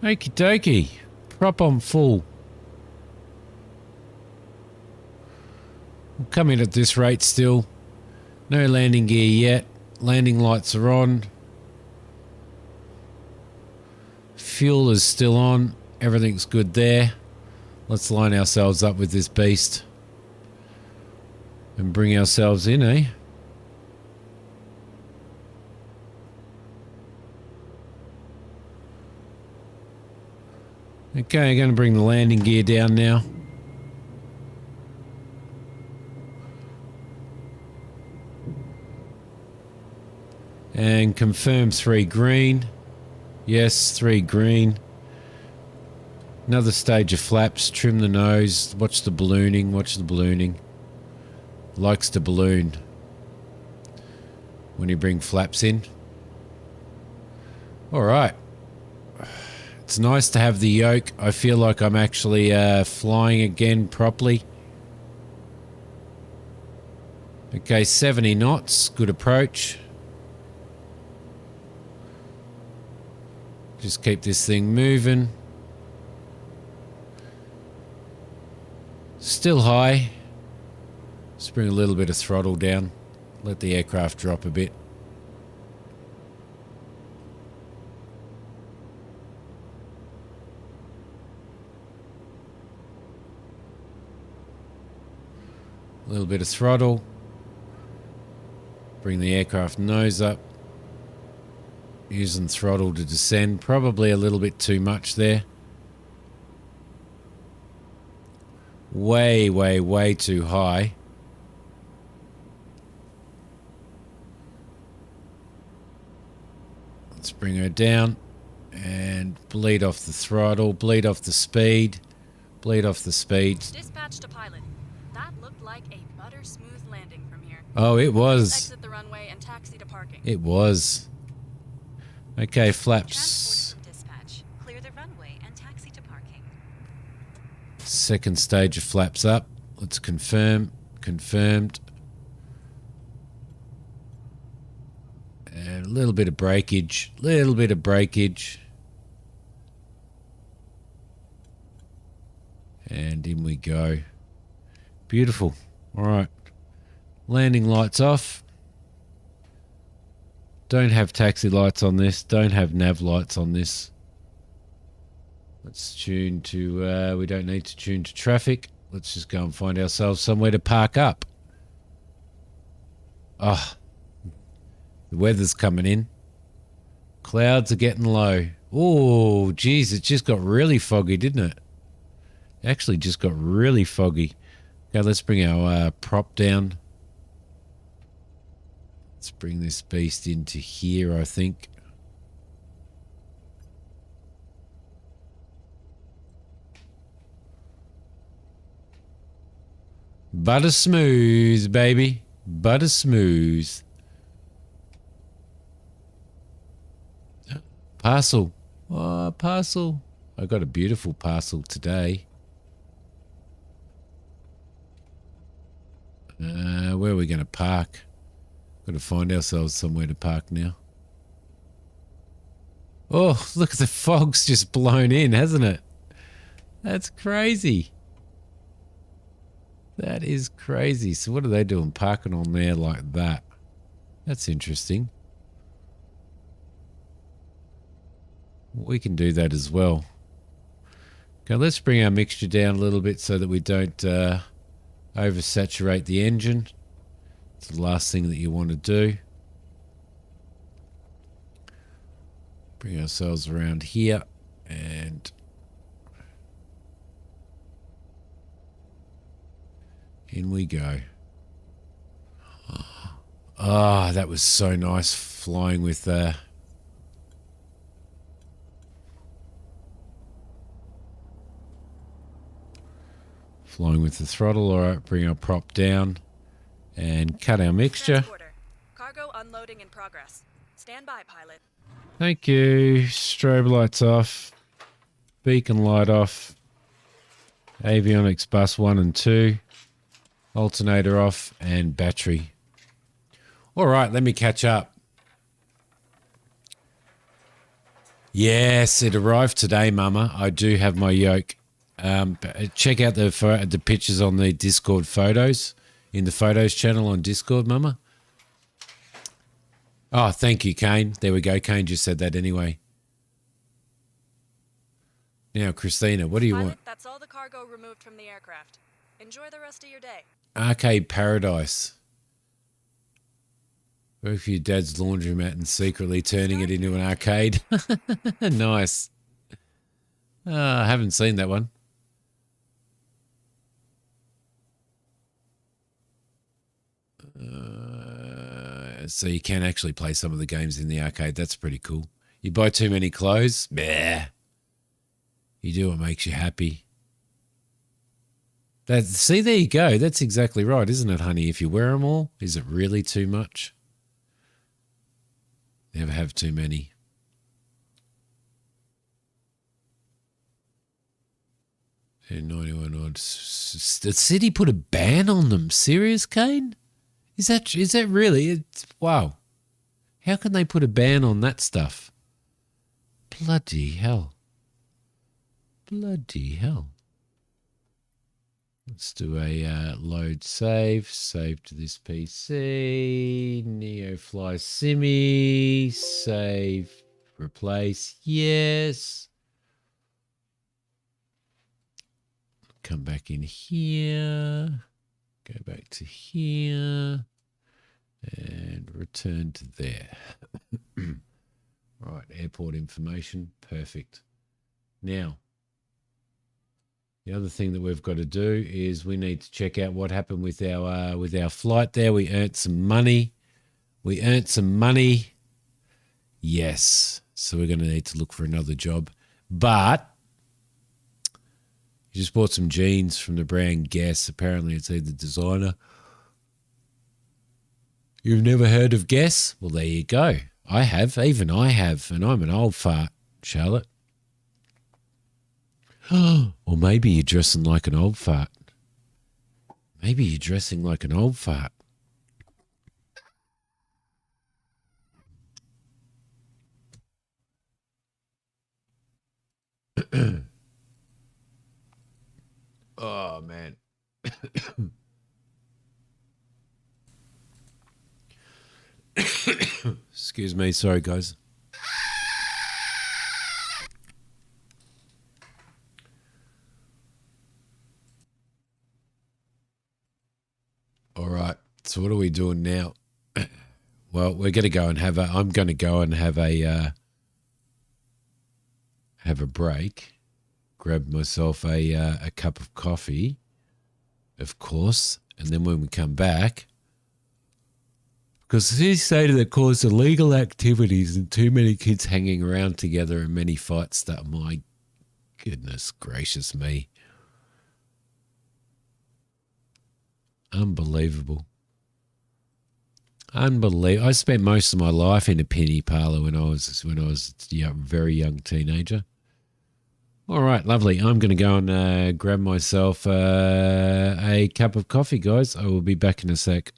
Okie dokie. Prop on full. We'll come in at this rate still. No landing gear yet. Landing lights are on. Fuel is still on. Everything's good there. Let's line ourselves up with this beast. And bring ourselves in, eh? Okay, I'm going to bring the landing gear down now. And confirm 3 green. Yes, 3 green. Another stage of flaps. Trim the nose. Watch the ballooning. Watch the ballooning. Likes to balloon when you bring flaps in. All right. It's nice to have the yoke. I feel like I'm actually flying again properly. Okay, 70 knots. Good approach. Just keep this thing moving. Still high. Just bring a little bit of throttle down. Let the aircraft drop a bit. A little bit of throttle. Bring the aircraft nose up. Using throttle to descend. Probably a little bit too much there. Way, way, way too high. Let's bring her down and bleed off the throttle, bleed off the speed, bleed off the speed. Dispatch to pilot. That looked like a butter smooth landing from here. Oh, it Please was. exit the runway and taxi to parking. It was. Okay, flaps. Transported from dispatch. Clear the runway and taxi to parking. Second stage of flaps up. Let's confirm. Confirmed. And a little bit of breakage. Little bit of breakage. And in we go. Beautiful. All right. Landing lights off. Don't have taxi lights on this. Don't have nav lights on this. Let's tune to, we don't need to tune to traffic. Let's just go and find ourselves somewhere to park up. Oh, the weather's coming in. Clouds are getting low. Oh, geez, it just got really foggy, didn't it? Actually just got really foggy. Okay, let's bring our prop down. Let's bring this beast into here, I think. Butter smooth, baby. Butter smooth. Parcel. Oh, parcel. I got a beautiful parcel today. Where are we going to park? Got to find ourselves somewhere to park now. Oh, look at the fog's just blown in, hasn't it? That's crazy. That is crazy. So what are they doing parking on there like that? That's interesting. We can do that as well. Okay, let's bring our mixture down a little bit so that we don't oversaturate the engine. It's the last thing that you want to do. Bring ourselves around here and In we go. Ah, that was so nice flying with flying with the throttle. All right, bring our prop down and cut our mixture. Transporter. Cargo unloading in progress. Stand by, pilot. Thank you. Strobe lights off. Beacon light off. Avionics bus 1 and 2. Alternator off and battery. All right, let me catch up. Yes, it arrived today, Mama. I do have my yoke. Check out the pictures on the Discord photos, in the photos channel on Discord, Mama. Oh, thank you, Kane. There we go. Kane just said that anyway. Now, Christina, what do you Pilot, want? that's all the cargo removed from the aircraft. Enjoy the rest of your day. Arcade Paradise. Work for your dad's laundromat and secretly turning it into an arcade. Nice. I haven't seen that one. So you can actually play some of the games in the arcade. That's pretty cool. You buy too many clothes? Bah. You do what makes you happy. See, there you go. That's exactly right, isn't it, honey? If you wear them all, is it really too much? Never have too many. And 91 odd. The city put a ban on them. Serious, Kane? Is that really? Wow. How can they put a ban on that stuff? Bloody hell. Bloody hell. Let's do a load save. Save to this PC. NeoFly Simi. Save. Replace. Yes. Come back in here. Go back to here. And return to there. Right. Airport information. Perfect. Now, the other thing that we've got to do is we need to check out what happened with our flight there. We earned some money. Yes. So we're going to need to look for another job. But you just bought some jeans from the brand Guess. Apparently it's either designer. You've never heard of Guess? Well, there you go. I have. Even I have. And I'm an old fart, Charlotte. Or maybe you're dressing like an old fart. Maybe you're dressing like an old fart. Oh, man. Excuse me. Sorry, guys. All right. So what are we doing now? Well, we're going to go and I'm going to go and have a break. Grab myself a cup of coffee, of course, and then when we come back, because the state that caused illegal activities and too many kids hanging around together and many fights that, my goodness gracious me. Unbelievable. I spent most of my life in a penny parlour when I was a very young teenager. All right, lovely. I'm going to go and grab myself a cup of coffee, guys. I will be back in a sec.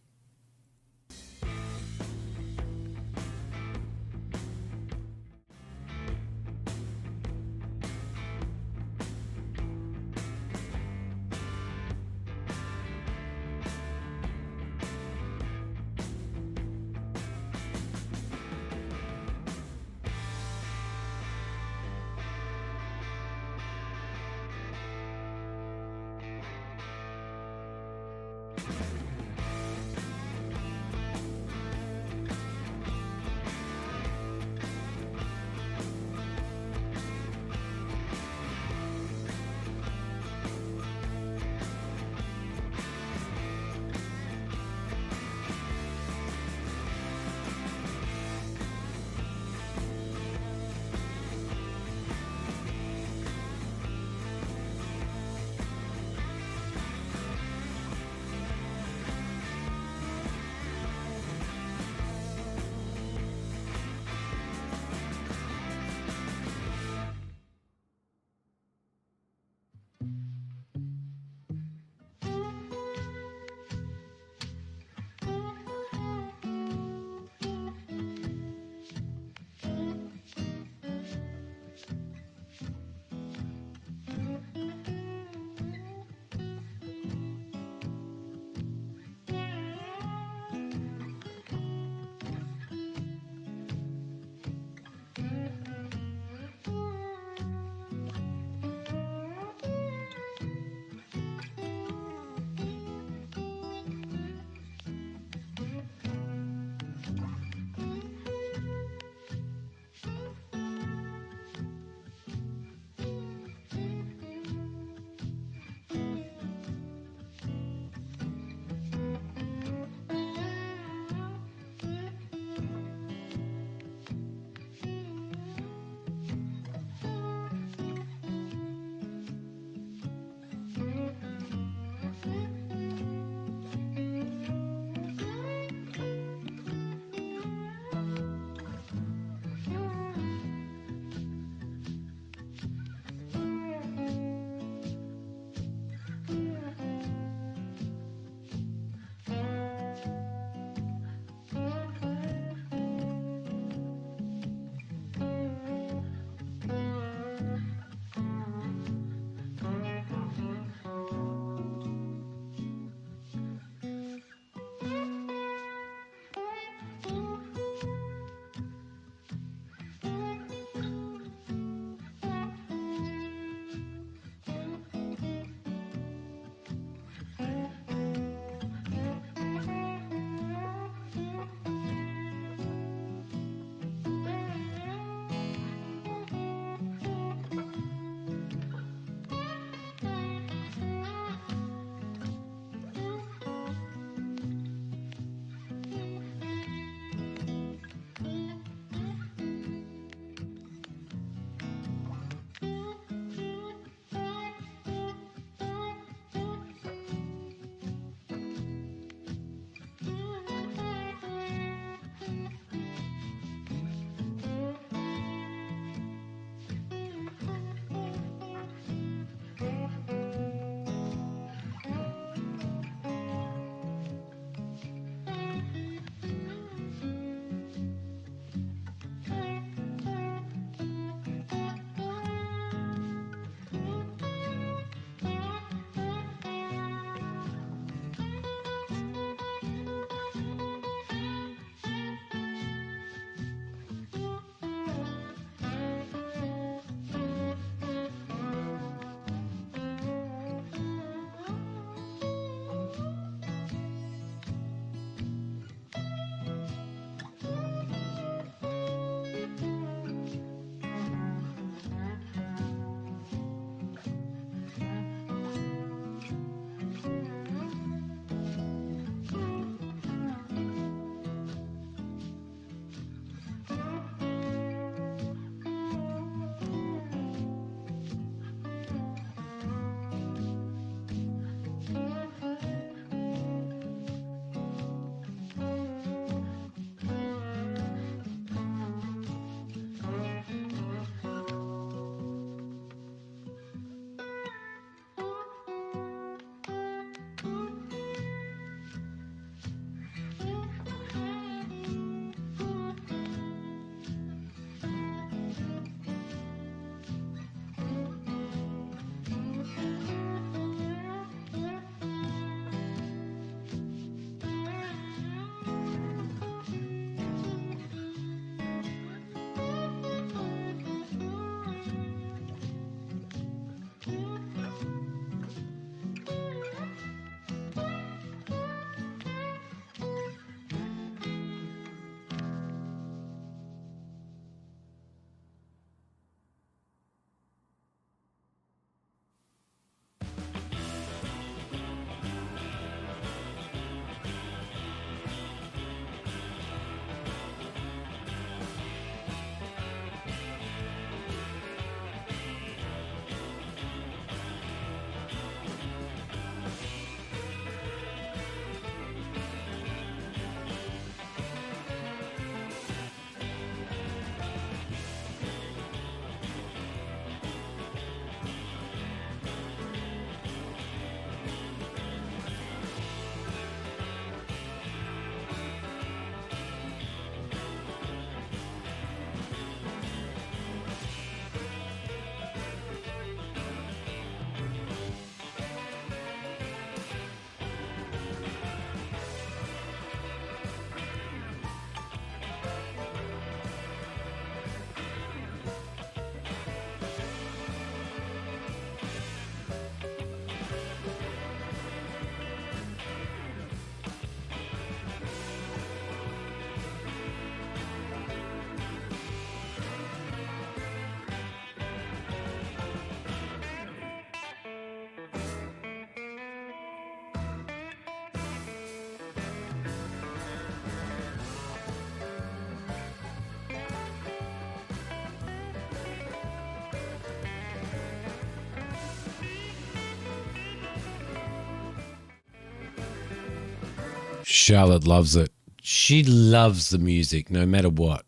Charlotte loves it. She loves the music, no matter what.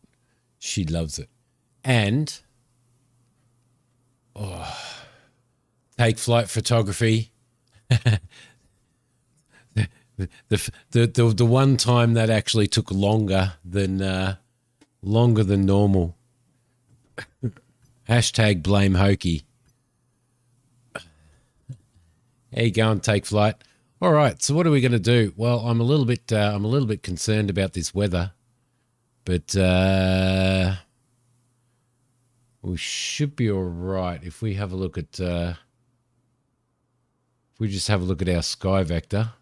She loves it. And take flight photography. the one time that actually took longer than normal. Hashtag blame Hokey. How you going, take flight? All right, so what are we going to do? Well, I'm a little bit concerned about this weather, but we should be all right if we have a look at if we just have a look at our sky vector.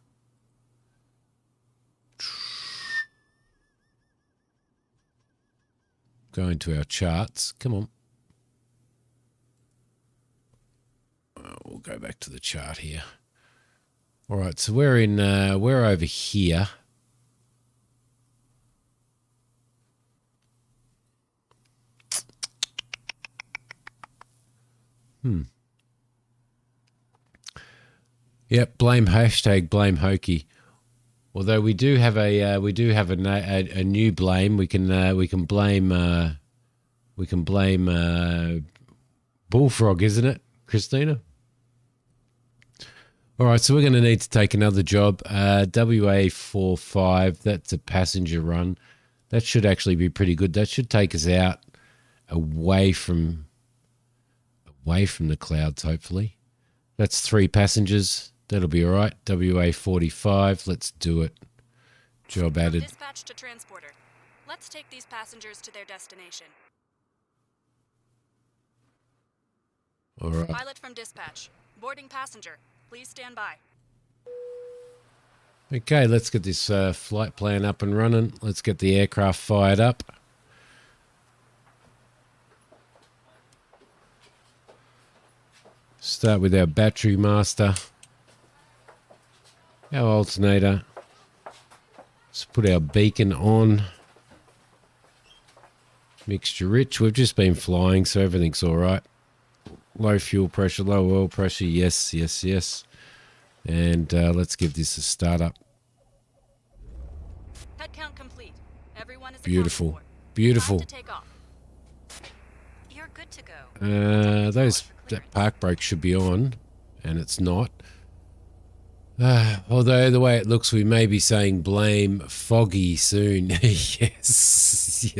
Go into our charts. Come on. We'll go back to the chart here. All right, so we're over here. Yep, blame Hokey. Although we do have a new blame. We can blame Bullfrog, isn't it, Christina? All right, so we're going to need to take another job. WA45, that's a passenger run. That should actually be pretty good. That should take us out away from the clouds, hopefully. That's 3 passengers. That'll be all right. WA45, let's do it. Job added. Dispatch to transporter. Let's take these passengers to their destination. All right. Pilot from dispatch. Boarding passenger. Please stand by. Okay, let's get this flight plan up and running. Let's get the aircraft fired up. Start with our battery master. Our alternator. Let's put our beacon on. Mixture rich. We've just been flying, so everything's all right. Low fuel pressure, low oil pressure. Yes, yes, yes. And let's give this a start up. Head count complete. Everyone is Beautiful. accounted for. Beautiful. Time to take off. You're good to go. That park brake should be on, and it's not. Although the way it looks, we may be saying blame Foggy soon. Yes,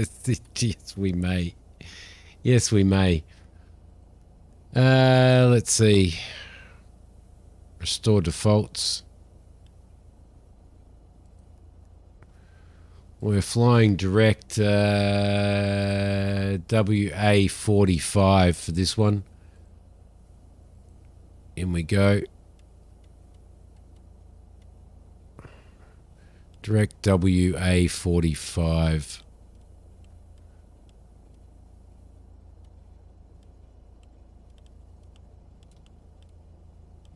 we may. Yes, we may. Let's see. Restore defaults. We're flying direct WA45 for this one. In we go. Direct WA45.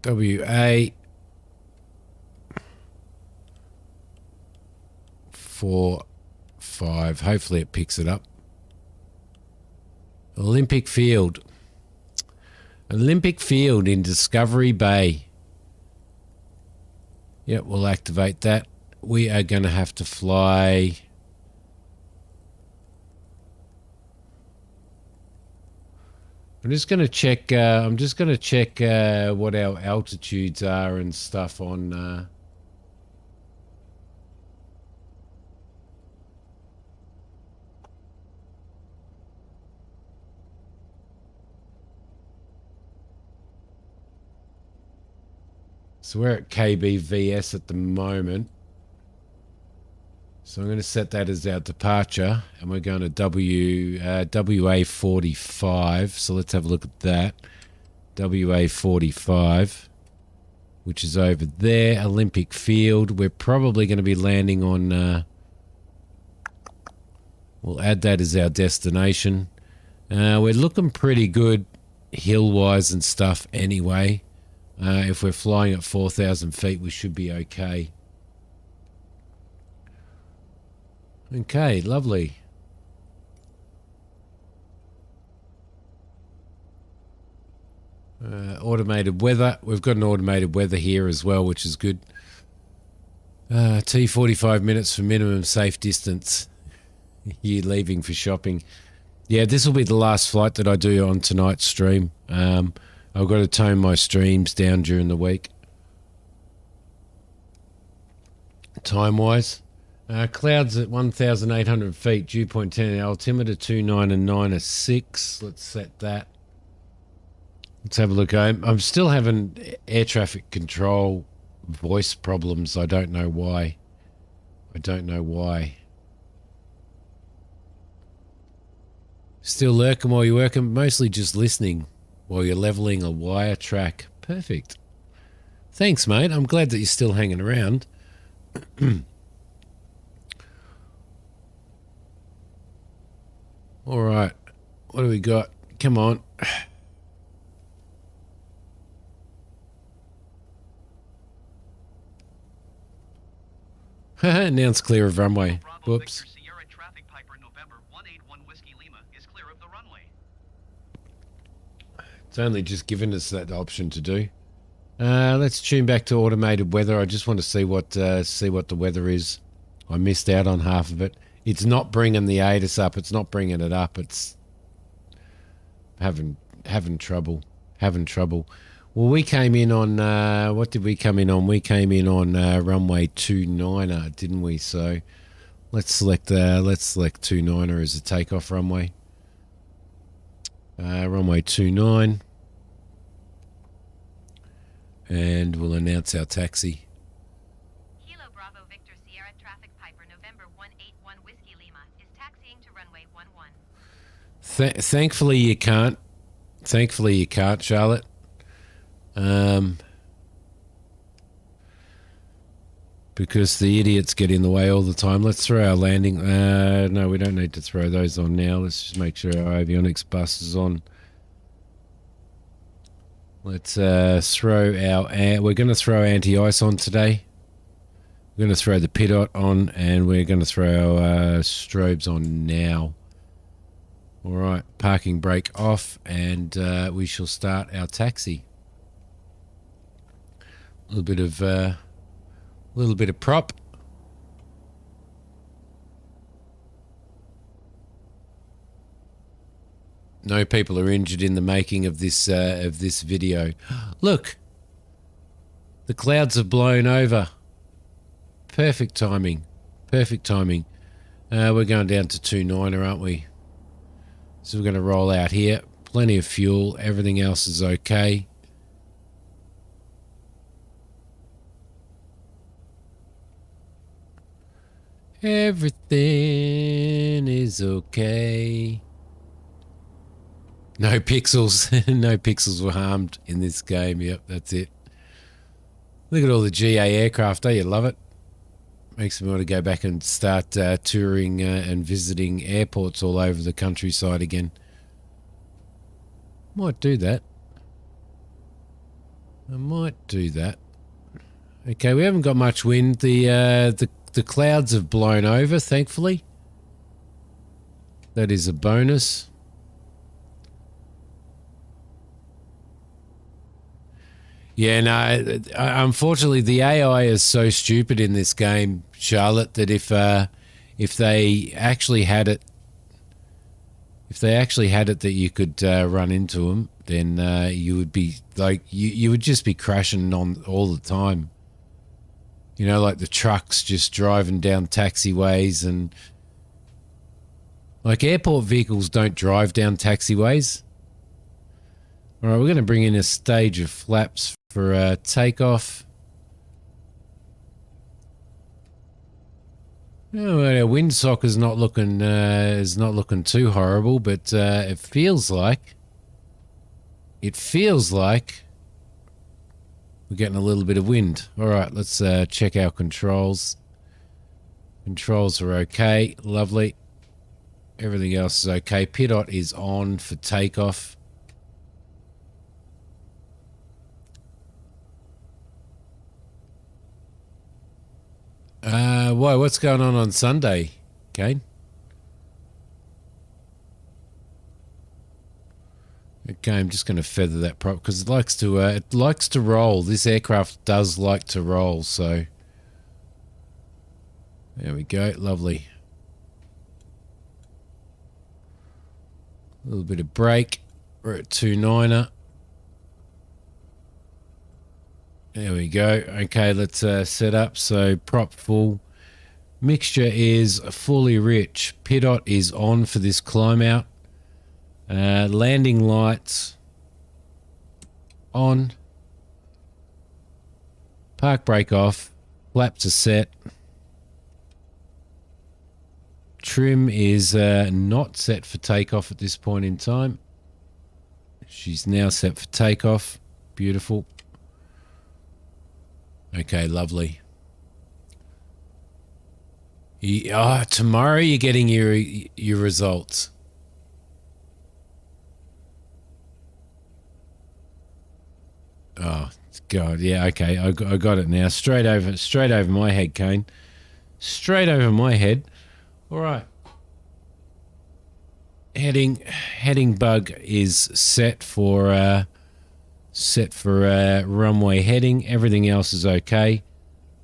WA45. Hopefully it picks it up. Olympic Field. Olympic Field in Discovery Bay. Yep, we'll activate that. We are going to have to fly. I'm just going to check. What our altitudes are and stuff on. So we're at KBVS at the moment. So I'm going to set that as our departure, and we're going to WA45. So let's have a look at that. WA45, which is over there, Olympic Field. We're probably going to be landing on... we'll add that as our destination. We're looking pretty good hill-wise and stuff anyway. If we're flying at 4,000 feet, we should be okay. Okay, lovely. Automated weather. We've got an automated weather here as well, which is good. T 45 minutes for minimum safe distance. You leaving for shopping. Yeah, this will be the last flight that I do on tonight's stream. I've got to tone my streams down during the week. Time-wise. Clouds at 1,800 feet, dew point 10, altimeter 29 and 9 are 6. Let's set that. Let's have a look. I'm still having air traffic control voice problems. I don't know why. Still lurking while you're working, mostly just listening while you're leveling a wire track. Perfect. Thanks, mate. I'm glad that you're still hanging around. All right. What do we got? Come on. Now it's clear of runway. Whoops. It's only just given us that option to do. Let's tune back to automated weather. I just want to see what the weather is. I missed out on half of it. It's not bringing the ATIS up. It's not bringing it up. It's having trouble. Well, we came in on what did we come in on? We came in on runway 29er, didn't we? So let's select 29er as a takeoff runway. Runway 29, and we'll announce our taxi. Kilo Bravo Victor Sierra Traffic Piper November 181 Whiskey Lima is taxiing to runway 11. Thankfully you can't. Charlotte. Because the idiots get in the way all the time. Let's throw our landing. No, we don't need to throw those on now. Let's just make sure our avionics bus is on. Let's throw our... We're going to throw anti-ice on today. We're going to throw the PIDOT on, and we're going to throw our strobes on now. All right, parking brake off, and we shall start our taxi. A little bit of prop. No people are injured in the making of this video. Look, the clouds have blown over. Perfect timing. We're going down to 29er, aren't we? So we're going to roll out here. Plenty of fuel. Everything else is okay. Everything is okay. No pixels. No pixels were harmed in this game. Yep, that's it. Look at all the GA aircraft. You love it. Makes me want to go back and start touring and visiting airports all over the countryside again. Might do that. I might do that. Okay, we haven't got much wind. The clouds have blown over, thankfully. That is a bonus. Yeah, no, unfortunately the AI is so stupid in this game, Charlotte, that if they actually had it that you could run into them, then you would be like you would just be crashing on all the time. You know, like the trucks just driving down taxiways, and like airport vehicles don't drive down taxiways. All right, we're going to bring in a stage of flaps for takeoff. Oh, our windsock is not looking too horrible, but it feels like we're getting a little bit of wind. All right, let's check our controls. Controls are okay, lovely. Everything else is okay. PIDOT is on for takeoff. Whoa, what's going on Sunday, Kane? Okay, I'm just going to feather that prop because it likes to roll. This aircraft does like to roll, so There we go. Lovely. A little bit of brake. We're at 2.9er. There we go. Okay, let's set up. So prop full. Mixture is fully rich. Pidot is on for this climb out. Landing lights on. Park brake off. Flaps are set. Trim is not set for takeoff at this point in time. She's now set for takeoff. Beautiful. Okay, lovely. Tomorrow you're getting your results. Oh God, yeah, okay, I got it now. Straight over my head, Kane. Straight over my head. All right. Heading bug is set for runway heading. Everything else is okay.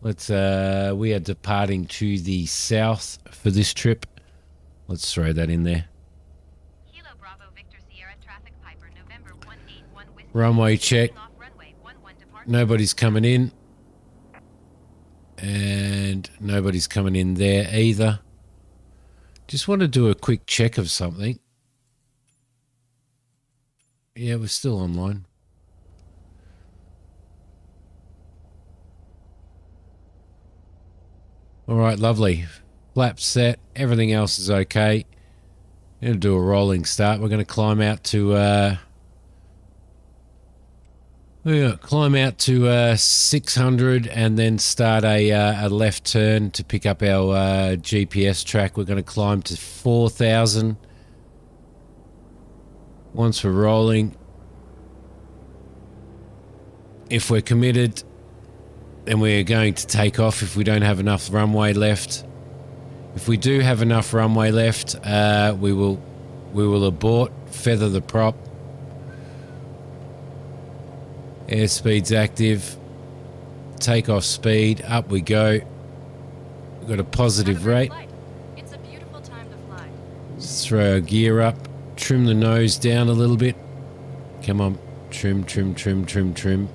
Let's we are departing to the south for this trip. Let's throw that in there. Kilo Bravo Victor Sierra Traffic Piper November 181 Whiskey. Runway check. Off runway 11 departure. Nobody's coming in. And nobody's coming in there either. Just want to do a quick check of something. Yeah, we're still online. All right, lovely. Flaps set. Everything else is okay. We're going to do a rolling start. We're going to climb out to 600 and then start a left turn to pick up our GPS track. We're going to climb to 4,000. Once we're rolling, if we're committed, then we're going to take off if we don't have enough runway left. If we do have enough runway left, we will abort, feather the prop. Airspeed's active. Takeoff speed, up we go. We've got a positive rate. It's a beautiful time to fly. Let's throw our gear up. Trim the nose down a little bit. Come on. Trim, trim, trim, trim, trim.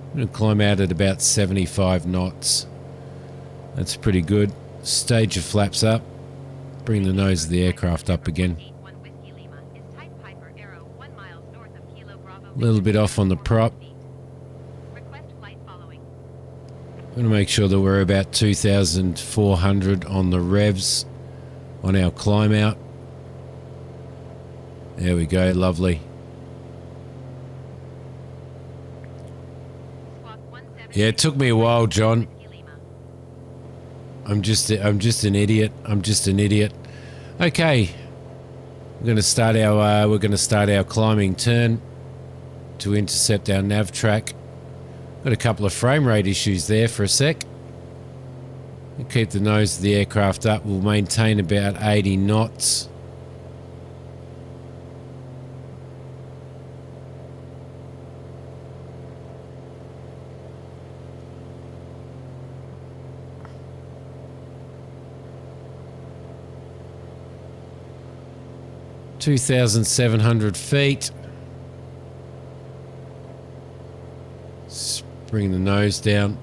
I'm going to climb out at about 75 knots. That's pretty good. Stage your flaps up. Bring the nose of the aircraft up again. A little bit off on the prop. I'm going to make sure that we're about 2,400 on the revs on our climb out. There we go, lovely. Yeah, it took me a while, John. I'm just an idiot. Okay, we're going to start our climbing turn to intercept our nav track. Got a couple of frame rate issues there for a sec. We'll keep the nose of the aircraft up. We'll maintain about 80 knots. (2,700 feet). Bring the nose down.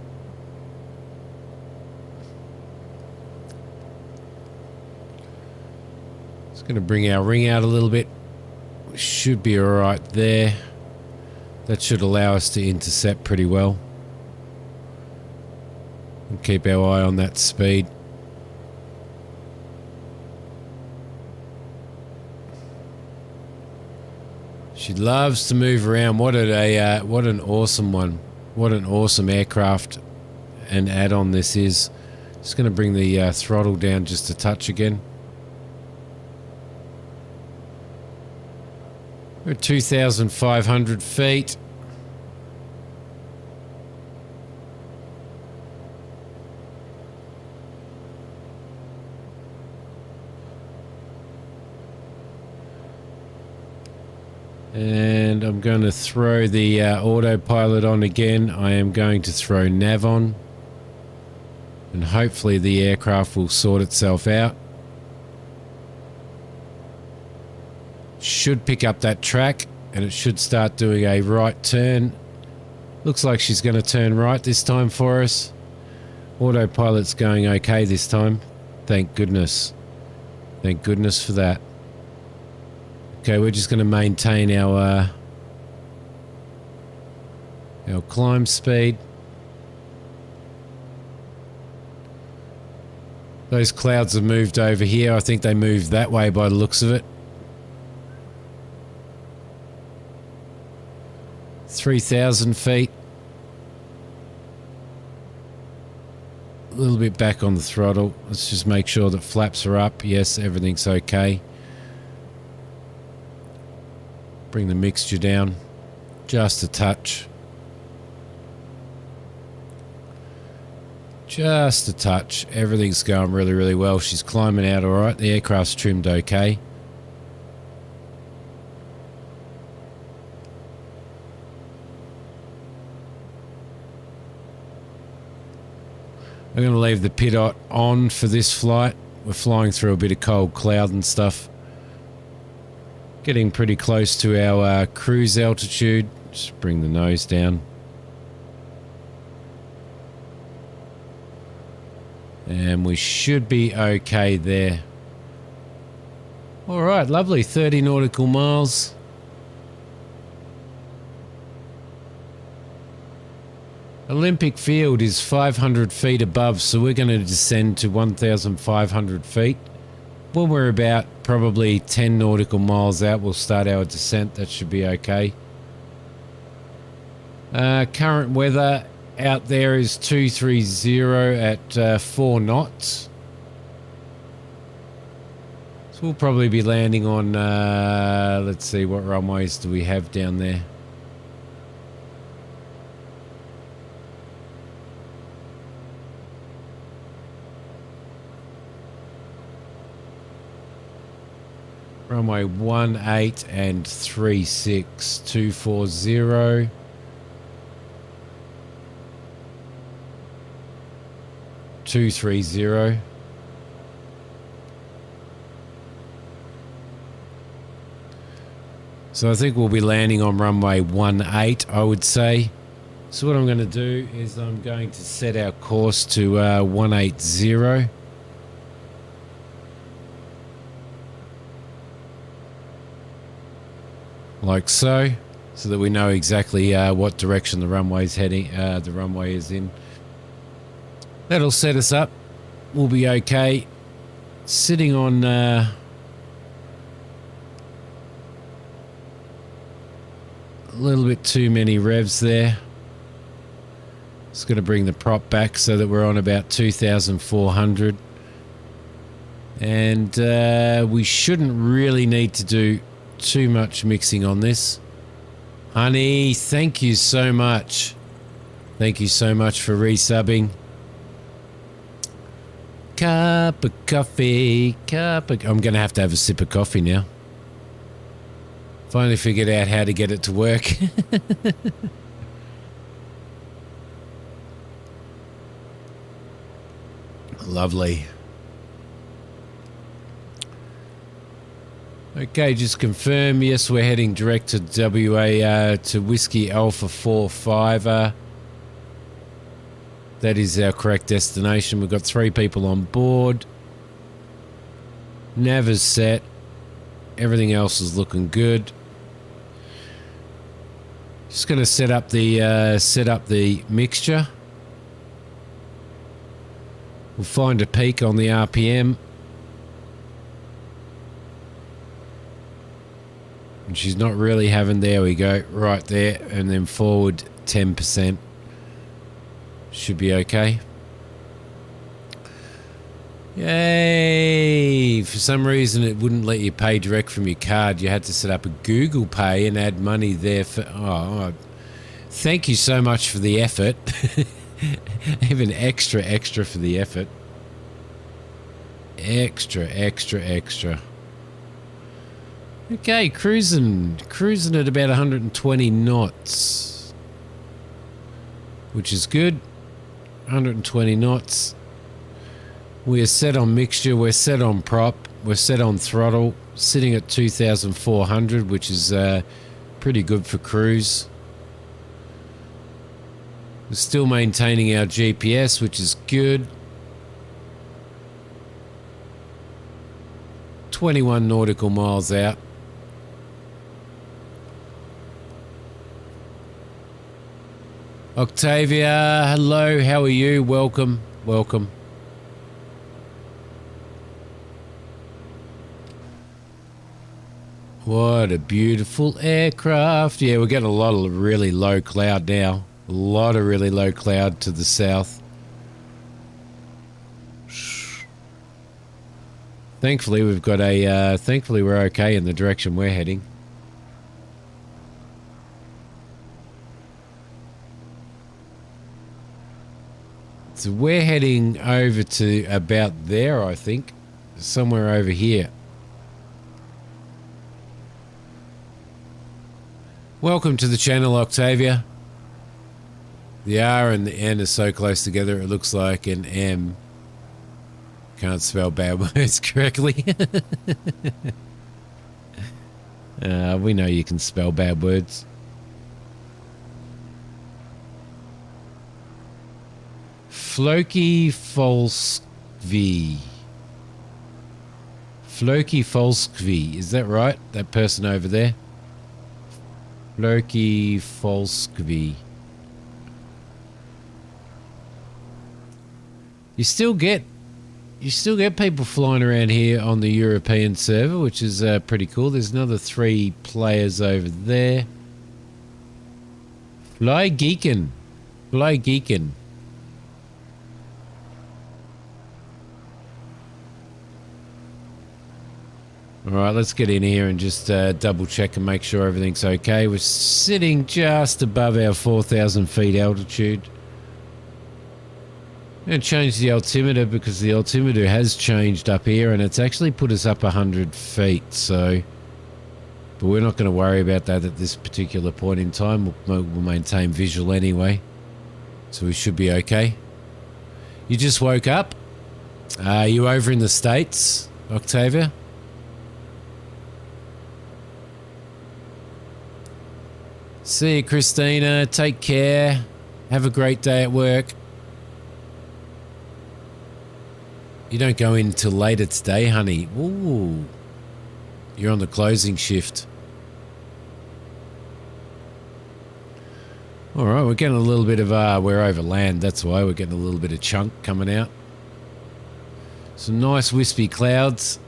It's going to bring our ring out a little bit. We should be all right there. That should allow us to intercept pretty well. And keep our eye on that speed. She loves to move around. What an awesome one. What an awesome aircraft and add-on this is. Just going to bring the throttle down just a touch again. We're at 2,500 feet. And I'm going to throw the autopilot on again. I am going to throw nav on. And hopefully the aircraft will sort itself out. Should pick up that track and it should start doing a right turn. Looks like she's going to turn right this time for us. Autopilot's going okay this time. Thank goodness. Thank goodness for that. Okay, we're just going to maintain our climb speed. Those clouds have moved over here. I think they moved that way by the looks of it. 3,000 feet. A little bit back on the throttle. Let's just make sure that flaps are up. Yes, everything's okay. Bring the mixture down just a touch. Just a touch. Everything's going really, really well. She's climbing out all right. The aircraft's trimmed okay. I'm going to leave the pitot on for this flight. We're flying through a bit of cold cloud and stuff. Getting pretty close to our cruise altitude. Just bring the nose down. And we should be okay there. All right, lovely. 30 nautical miles. Olympic Field is 500 feet above, so we're going to descend to 1,500 feet. When we're about probably 10 nautical miles out, we'll start our descent. That should be okay. Current weather out there is 230 at 4 knots. So we'll probably be landing on, let's see, what runways do we have down there? Runway 18 and 36, 240. Two 30. So I think we'll be landing on runway 18, I would say. So what I'm going to do is I'm going to set our course to 180. Like so that we know exactly what direction the runway's heading. The runway is in. That'll set us up. We'll be okay. Sitting on a little bit too many revs there. Just going to bring the prop back so that we're on about 2,400. And we shouldn't really need to do too much mixing on this. Honey, thank you so much. Thank you so much for resubbing. Cup of coffee, I'm going to have a sip of coffee now. Finally figured out how to get it to work. Lovely. Okay, just confirm. Yes, we're heading direct to WA to Whiskey Alpha 45. That is our correct destination. We've got 3 people on board. Nav is set. Everything else is looking good. Just going to set up the mixture. We'll find a peak on the RPM. And she's not really having, there we go, right there, and then forward 10%. Should be okay. Yay! For some reason it wouldn't let you pay direct from your card. You had to set up a Google Pay and add money there for... Oh, thank you so much for the effort. Even extra for the effort. Extra. Okay, cruising at about 120 knots, which is good. 120 knots. We're set on mixture, we're set on prop, we're set on throttle, sitting at 2,400, which is pretty good for cruise. We're still maintaining our GPS, which is good. 21 nautical miles out. Octavia, hello, how are you? Welcome, welcome. What a beautiful aircraft. Yeah, we're getting a lot of really low cloud now. A lot of really low cloud to the south. Thankfully, we've got a, thankfully we're okay in the direction we're heading. So we're heading over to about there, I think. Somewhere over here. Welcome to the channel, Octavia. The R and the N are so close together it looks like an M. Can't spell bad words correctly. We know you can spell bad words. Floki Folskvi. Floki Folskvi. Is that right? That person over there? Floki Folskvi. You still get people flying around here on the European server, which is pretty cool. There's another 3 players over there. Fly Geekin. Fly Geekin. Alright, let's get in here and just double check and make sure everything's okay. We're sitting just above our 4,000 feet altitude. I'm going to change the altimeter because the altimeter has changed up here and it's actually put us up 100 feet. So, but we're not going to worry about that at this particular point in time. We'll maintain visual anyway. So we should be okay. You just woke up? Are you over in the States, Octavia? See you, Christina. Take care. Have a great day at work. You don't go in till later today, honey. Ooh. You're on the closing shift. Alright, we're getting a little bit of, we're over land. That's why we're getting a little bit of chunk coming out. Some nice wispy clouds.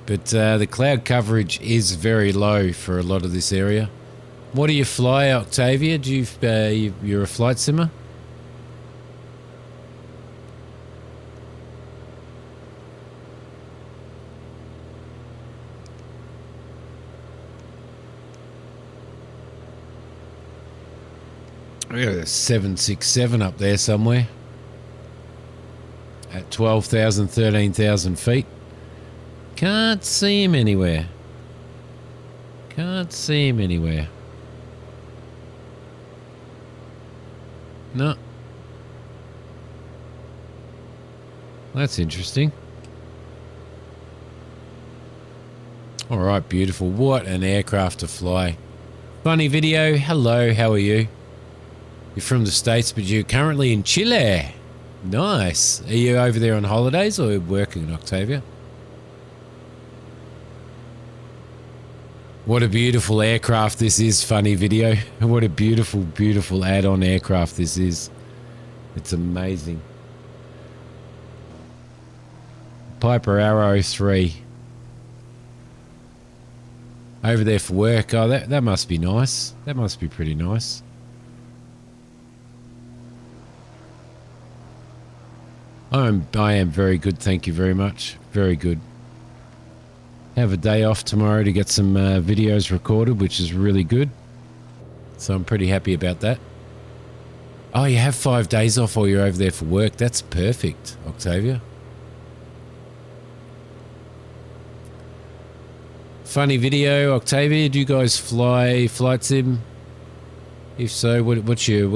But the cloud coverage is very low for a lot of this area. What do you fly, Octavia? Do you, you're a flight simmer? We got a 767 up there somewhere. At 12,000, 13,000 feet. Can't see him anywhere. Can't see him anywhere. No. That's interesting. Alright, beautiful. What an aircraft to fly. Funny video. Hello, how are you? You're from the States, but you're currently in Chile. Nice. Are you over there on holidays or working, Octavia? What a beautiful aircraft this is, funny video. What a beautiful, beautiful add-on aircraft this is. It's amazing. Piper Arrow 3. Over there for work. Oh, that must be nice. That must be pretty nice. I am very good, thank you very much. Very good. Have a day off tomorrow to get some videos recorded, which is really good. So I'm pretty happy about that. Oh, you have 5 days off while you're over there for work. That's perfect, Octavia. Funny video, Octavia. Do you guys fly flight sim? If so, what's your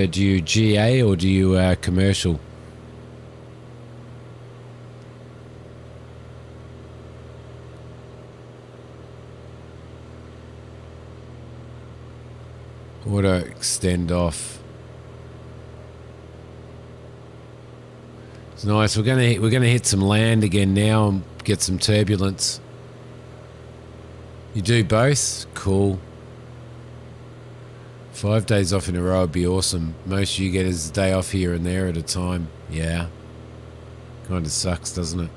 do you GA or do you commercial? Auto extend off. It's nice. We're gonna hit some land again now and get some turbulence. You do both? Cool. 5 days off in a row would be awesome. Most you get is a day off here and there at a time. Yeah. Kind of sucks, doesn't it?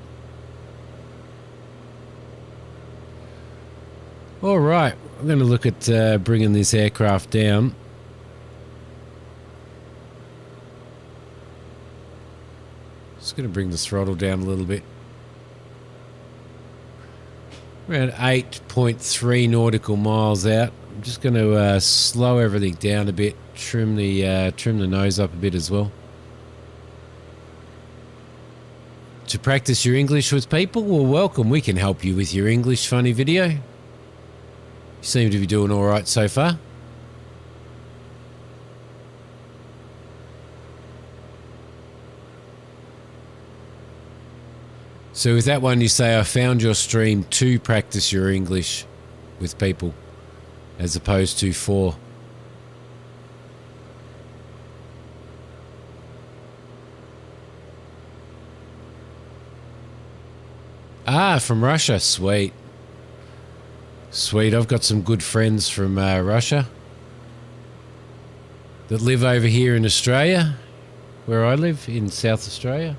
All right. I'm going to look at bringing this aircraft down. Just going to bring the throttle down a little bit. Around 8.3 nautical miles out. I'm just going to slow everything down a bit, trim the nose up a bit as well. To practice your English with people? Well, welcome. We can help you with your English funny video. You seem to be doing all right so far. So with that one, you say, I found your stream to practice your English with people, as opposed to for. Ah, from Russia. Sweet. Sweet. I've got some good friends from Russia that live over here in Australia, where I live in South Australia.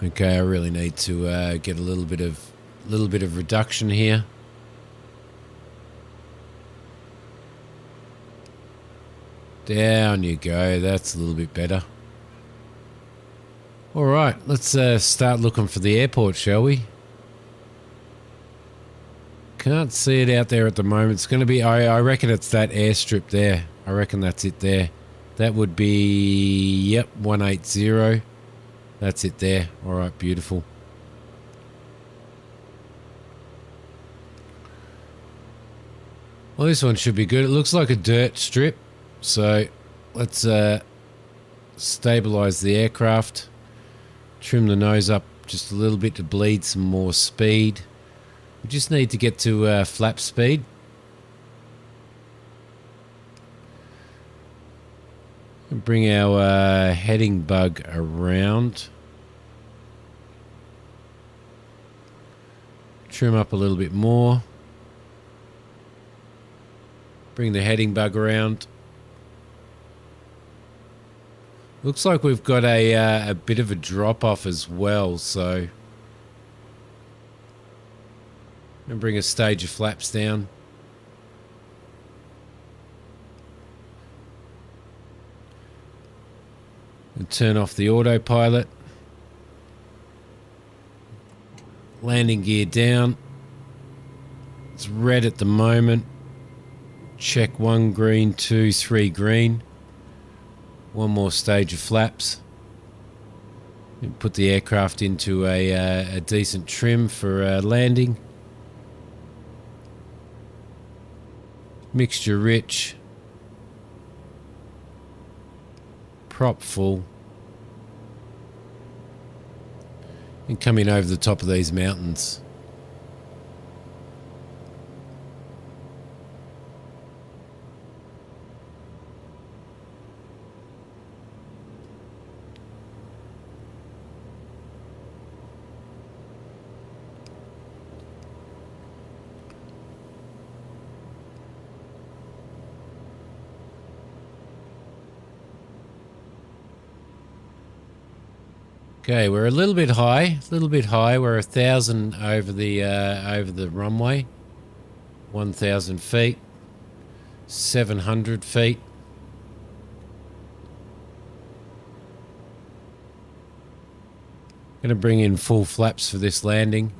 Okay, I really need to get a little bit of reduction here. Down you go. That's a little bit better. All right, let's start looking for the airport, shall we? Can't see it out there at the moment. It's going to be, I reckon it's that airstrip there. I reckon that's it there. That would be, yep, 180. That's it there. All right, beautiful. Well, this one should be good. It looks like a dirt strip. So let's stabilize the aircraft. Trim the nose up just a little bit to bleed some more speed. We just need to get to flap speed. And bring our heading bug around. Trim up a little bit more. Bring the heading bug around. Looks like we've got a bit of a drop off as well, so and bring a stage of flaps down. And turn off the autopilot. Landing gear down. It's red at the moment. Check 1 green, 2, 3 green. One more stage of flaps. And put the aircraft into a decent trim for landing. Mixture rich. Prop full. And come in over the top of these mountains. Okay, we're a little bit high. We're 1,000 over the runway. 1,000 feet. 700 feet. Going to bring in full flaps for this landing.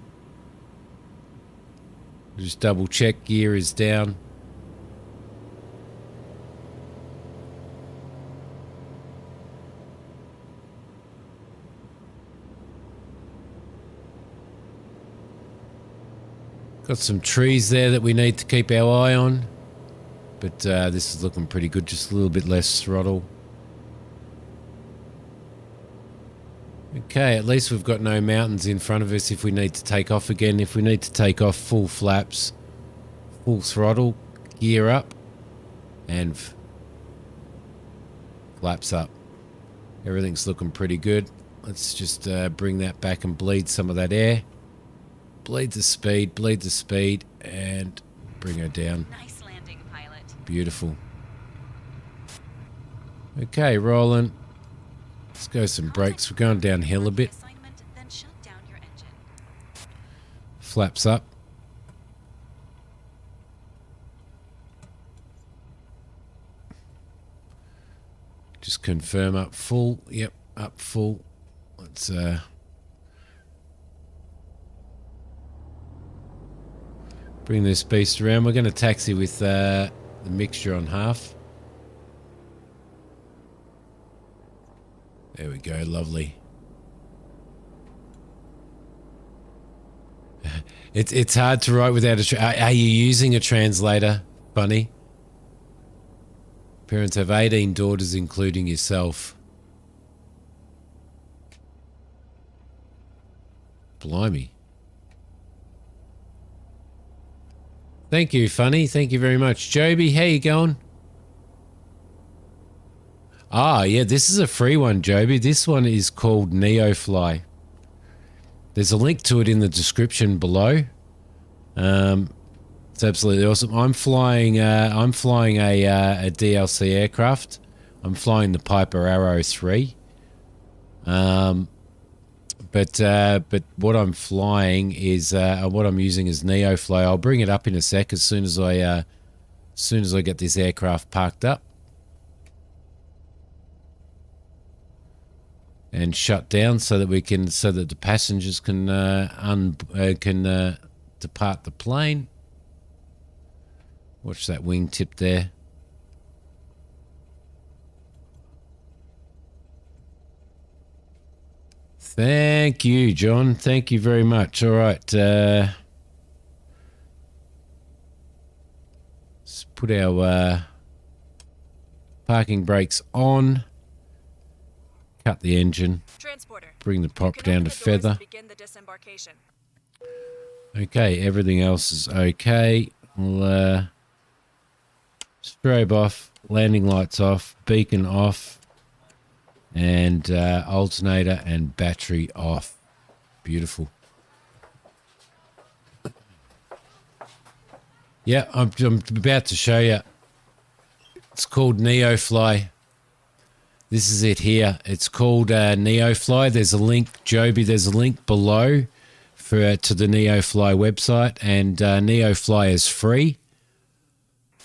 Just double check gear is down. Got some trees there that we need to keep our eye on. But this is looking pretty good. Just a little bit less throttle. Okay, at least we've got no mountains in front of us if we need to take off again. If we need to take off, full flaps, full throttle, gear up, and flaps up. Everything's looking pretty good. Let's just bring that back and bleed some of that air. Bleed the speed, and bring her down. Nice landing, pilot. Beautiful. Okay, rolling. Let's go some brakes. We're going downhill a bit. Assignment, then shut down your engine. Flaps up. Just confirm up full. Yep, up full. Let's bring this beast around. We're going to taxi with the mixture on half. There we go, lovely. It's hard to write without a... Are you using a translator? Funny. Parents have 18 daughters, including yourself. Blimey. Thank you, Funny. Thank you very much. Joby, how you going? Ah, yeah, this is a free one, Joby. This one is called NeoFly. There's a link to it in the description below. It's absolutely awesome. I'm flying a DLC aircraft. I'm flying the Piper Arrow 3. But what I'm flying is what I'm using is NeoFly. I'll bring it up in a sec as soon as I get this aircraft parked up and shut down, so that the passengers can depart the plane. Watch that wingtip there. Thank you, John. Thank you very much. All right. Let's put our parking brakes on. Cut the engine. Transporter. Bring the prop You can down open to the doors feather. begin the disembarkation. Okay, everything else is okay. We'll strobe off, landing lights off, beacon off, and alternator and battery off. Beautiful. Yeah, I'm about to show you. It's called NeoFly. This is it here. It's called NeoFly. There's a link, Joby. There's a link below to the NeoFly website, and NeoFly is free.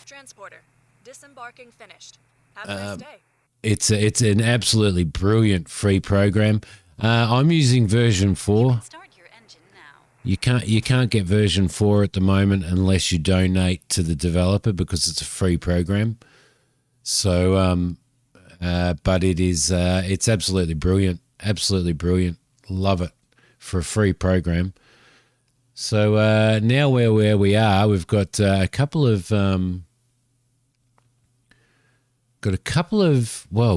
Transporter. Disembarking finished. Have a nice day. It's an absolutely brilliant free program. I'm using version 4. Start your engine now. You can't get version 4 at the moment unless you donate to the developer, because it's a free program. So but it's absolutely brilliant. Absolutely brilliant. Love it for a free program. So now where we are, we've got a couple of well,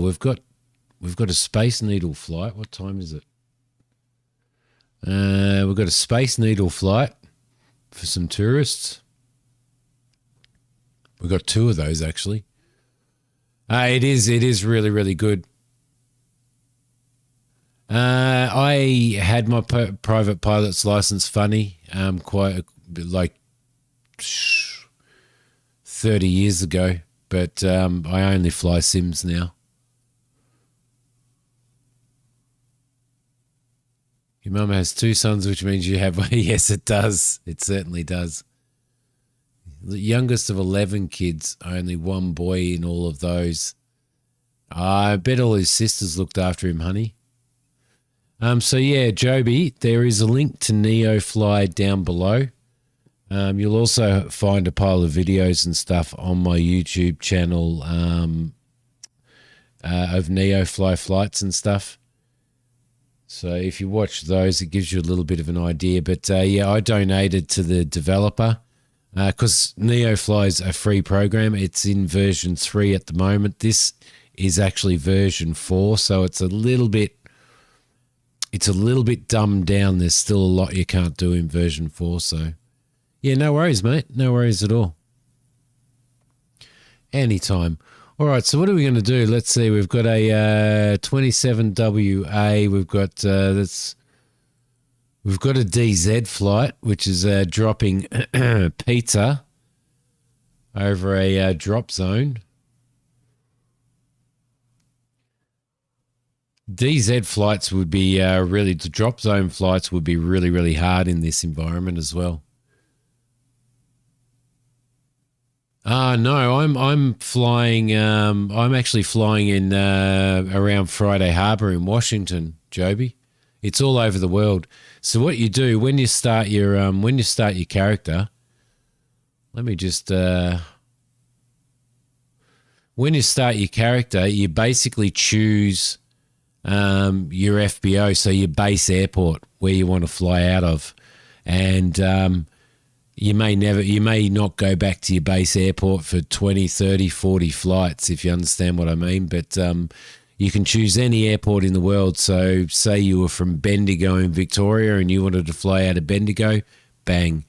we've got a Space Needle flight. What time is it? We've got a Space Needle flight for some tourists. We've got 2 of those actually. It is really, really good. I had my private pilot's license, Funny, quite a bit, like 30 years ago, but I only fly sims now. Your mum has 2 sons, which means you have one. Yes, it does. It certainly does. The youngest of 11 kids, only 1 boy in all of those. I bet all his sisters looked after him, honey. So yeah, Joby, there is a link to NeoFly down below. You'll also find a pile of videos and stuff on my YouTube channel of NeoFly flights and stuff. So if you watch those, it gives you a little bit of an idea. But yeah, I donated to the developer because NeoFly is a free program. It's in version 3 at the moment. This is actually version 4, so it's a little bit it's a little bit dumbed down. There's still a lot you can't do in version 4. So, yeah, no worries, mate. No worries at all. Anytime. All right, so what are we going to do? Let's see. We've got a 27WA. We've got we've got a DZ flight, which is dropping pizza over a drop zone. DZ flights would be the drop zone flights would be really, really hard in this environment as well. No, I'm flying. I'm actually flying in around Friday Harbor in Washington, Joby. It's all over the world. So what you do when you start your character, let me just when you start your character, you basically choose your FBO, so your base airport where you want to fly out of, and you may not go back to your base airport for 20, 30, 40 flights, if you understand what I mean. But you can choose any airport in the world. So say you were from Bendigo in Victoria and you wanted to fly out of Bendigo, bang.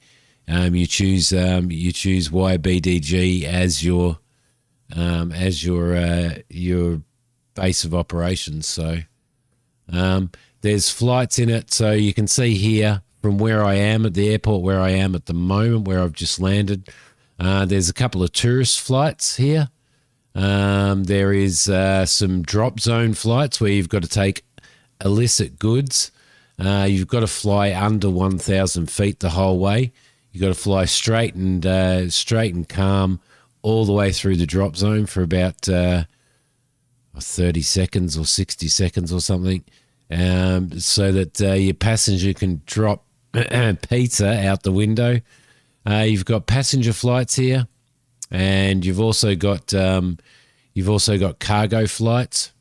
You choose YBDG as your base of operations. So there's flights in it. So you can see here, from where I am at the airport, where I am at the moment, where I've just landed, there's a couple of tourist flights here. There is some drop zone flights where you've got to take illicit goods. You've got to fly under 1,000 feet the whole way. You've got to fly straight and calm all the way through the drop zone for about 30 seconds or 60 seconds or something, so that your passenger can drop pizza out the window. You've got passenger flights here, and you've also got cargo flights.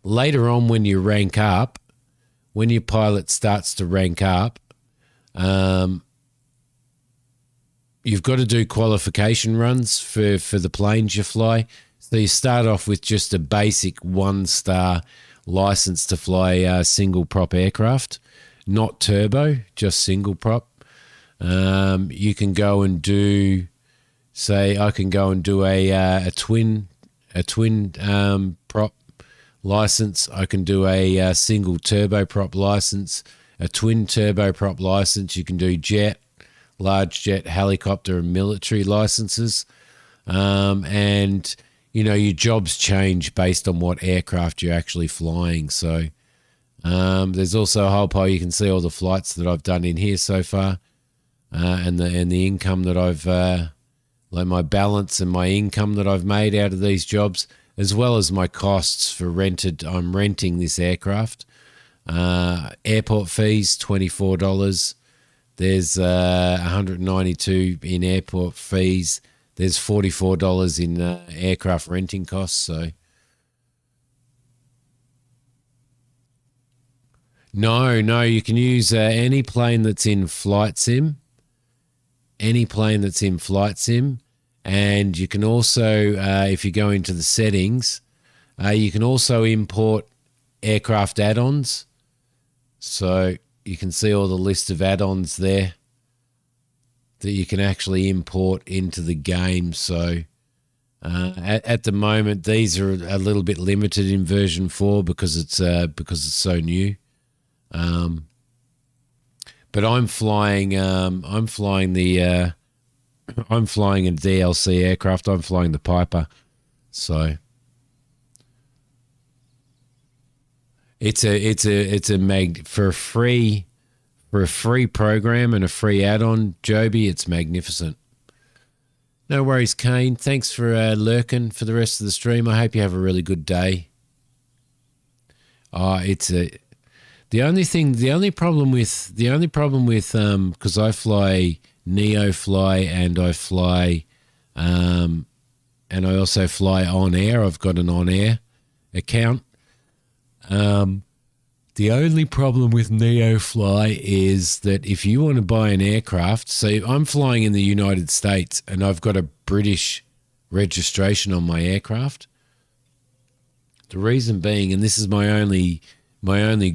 Later on, when you rank up, when your pilot starts to rank up, you've got to do qualification runs for the planes you fly. So you start off with just a basic 1-star license to fly single prop aircraft. Not turbo, just single prop. You can go and do, say, I can go and do a twin prop license. I can do a single turbo prop license, a twin turbo prop license. You can do jet, large jet, helicopter, and military licenses. And your jobs change based on what aircraft you're actually flying. So. There's also a whole pile. You can see all the flights that I've done in here so far, and the income that I've like my balance and my income that I've made out of these jobs, as well as my costs for rented. I'm renting this aircraft. Airport fees $24. There's $192 in airport fees. There's $44 in aircraft renting costs. So. No, you can use any plane that's in Flight Sim. Any plane that's in Flight Sim. And you can also, if you go into the settings, you can also import aircraft add-ons. So you can see all the list of add-ons there that you can actually import into the game. So at the moment, these are a little bit limited in version 4 because it's so new. But I'm flying a DLC aircraft. I'm flying the Piper. So it's for a free program and a free add-on, Joby, it's magnificent. No worries, Kane. Thanks for lurking for the rest of the stream. I hope you have a really good day. The only problem with because I fly NeoFly and I fly and I also fly on air. I've got an on air account. The only problem with NeoFly is that if you want to buy an aircraft, so I'm flying in the United States and I've got a British registration on my aircraft. The reason being, and this is my only gripe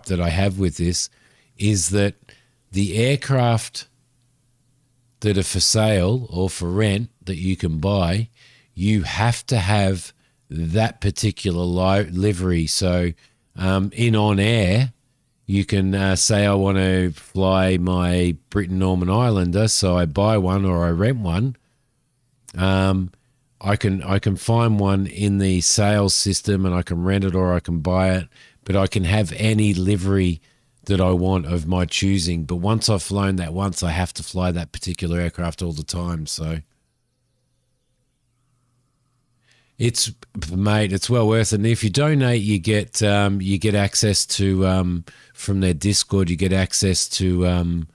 that I have with this is that the aircraft that are for sale or for rent that you can buy, you have to have that particular livery. So in On Air, you can say, I want to fly my Britain Norman Islander, so I buy one or I rent one. I can find one in the sales system and I can rent it or I can buy it, but I can have any livery that I want of my choosing. But once I've flown that once, I have to fly that particular aircraft all the time. So it's well worth it. And if you donate, you get access to from their Discord. You get access to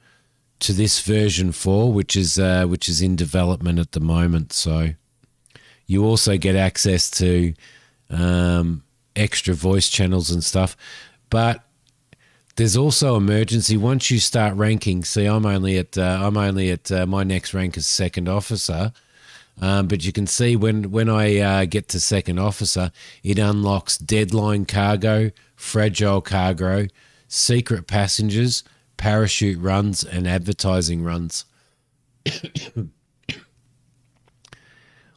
this version 4, which is in development at the moment. So you also get access to extra voice channels and stuff. But there's also emergency. Once you start ranking, see, I'm only at my next rank is second officer. But you can see when I get to second officer, it unlocks deadline cargo, fragile cargo, secret passengers, parachute runs, and advertising runs.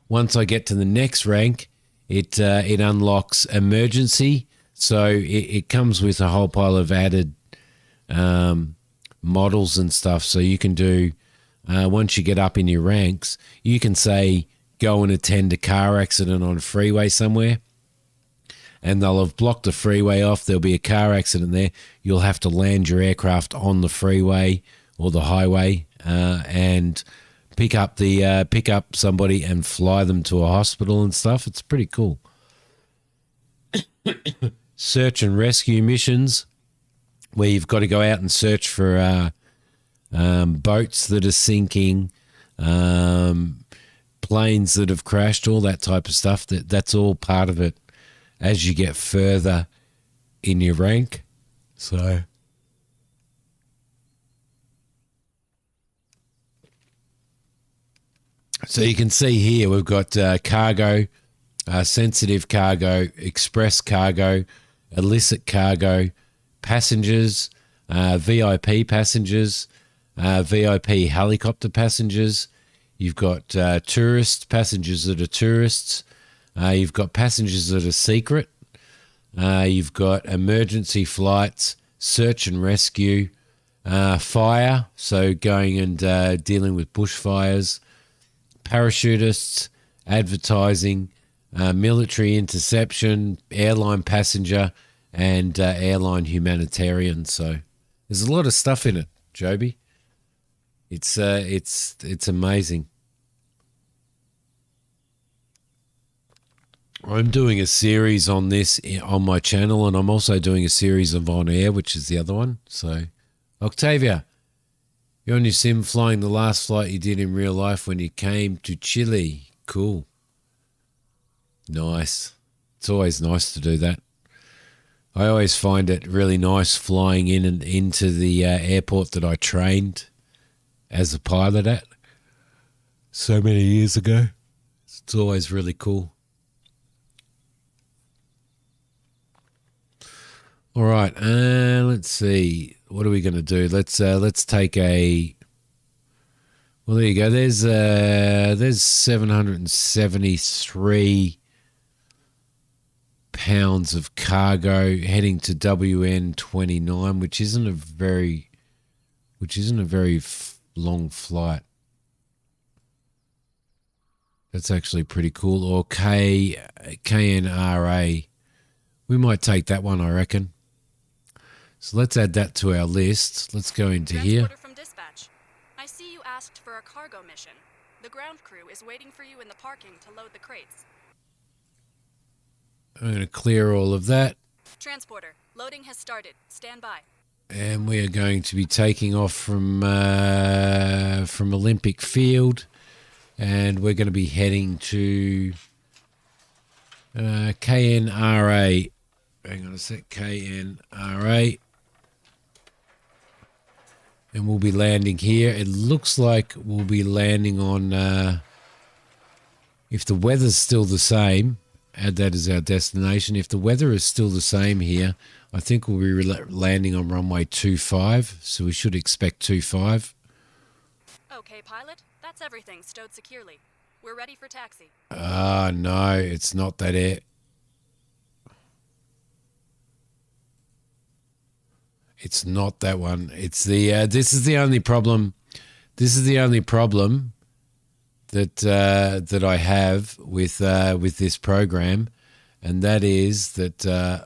Once I get to the next rank, it unlocks emergency. So it comes with a whole pile of added models and stuff. So you can do, once you get up in your ranks, you can say, go and attend a car accident on a freeway somewhere. And they'll have blocked the freeway off. There'll be a car accident there. You'll have to land your aircraft on the freeway or the highway and pick up somebody and fly them to a hospital and stuff. It's pretty cool. Search and rescue missions, where you've got to go out and search for boats that are sinking, planes that have crashed, all that type of stuff. That's all part of it as you get further in your rank. So you can see here we've got cargo, sensitive cargo, express cargo, illicit cargo, passengers, VIP passengers, VIP helicopter passengers. You've got tourists, passengers that are tourists. You've got passengers that are secret. You've got emergency flights, search and rescue, fire, so going and dealing with bushfires, parachutists, advertising, military interception, airline passenger, and airline humanitarian. So there's a lot of stuff in it, Joby. It's amazing. I'm doing a series on this on my channel, and I'm also doing a series of On Air, which is the other one. So, Octavia, you're on your sim flying the last flight you did in real life when you came to Chile. Cool. Nice. It's always nice to do that. I always find it really nice flying in and into the airport that I trained as a pilot at so many years ago. It's always really cool. All right, let's see. What are we going to do? Let's take a. Well, there you go. There's 773 pounds of cargo heading to WN29, which isn't a very long flight. That's actually pretty cool. Or KNRA. We might take that one, I reckon. So let's add that to our list. Let's go into here. Transporter from dispatch. I see you asked for a cargo mission. The ground crew is waiting for you in the parking to load the crates. I'm going to clear all of that. Transporter, loading has started. Stand by. And we are going to be taking off from Olympic Field. And we're going to be heading to KNRA. Hang on a sec. KNRA. And we'll be landing here. It looks like we'll be landing on, if the weather's still the same, add that as our destination. If the weather is still the same here, I think we'll be landing on runway 25, so we should expect 25. Okay, pilot. That's everything stowed securely. We're ready for taxi. Ah, no, it's not that air. It's not that one. It's the. This is the only problem. This is the only problem that that I have with this program, and that is that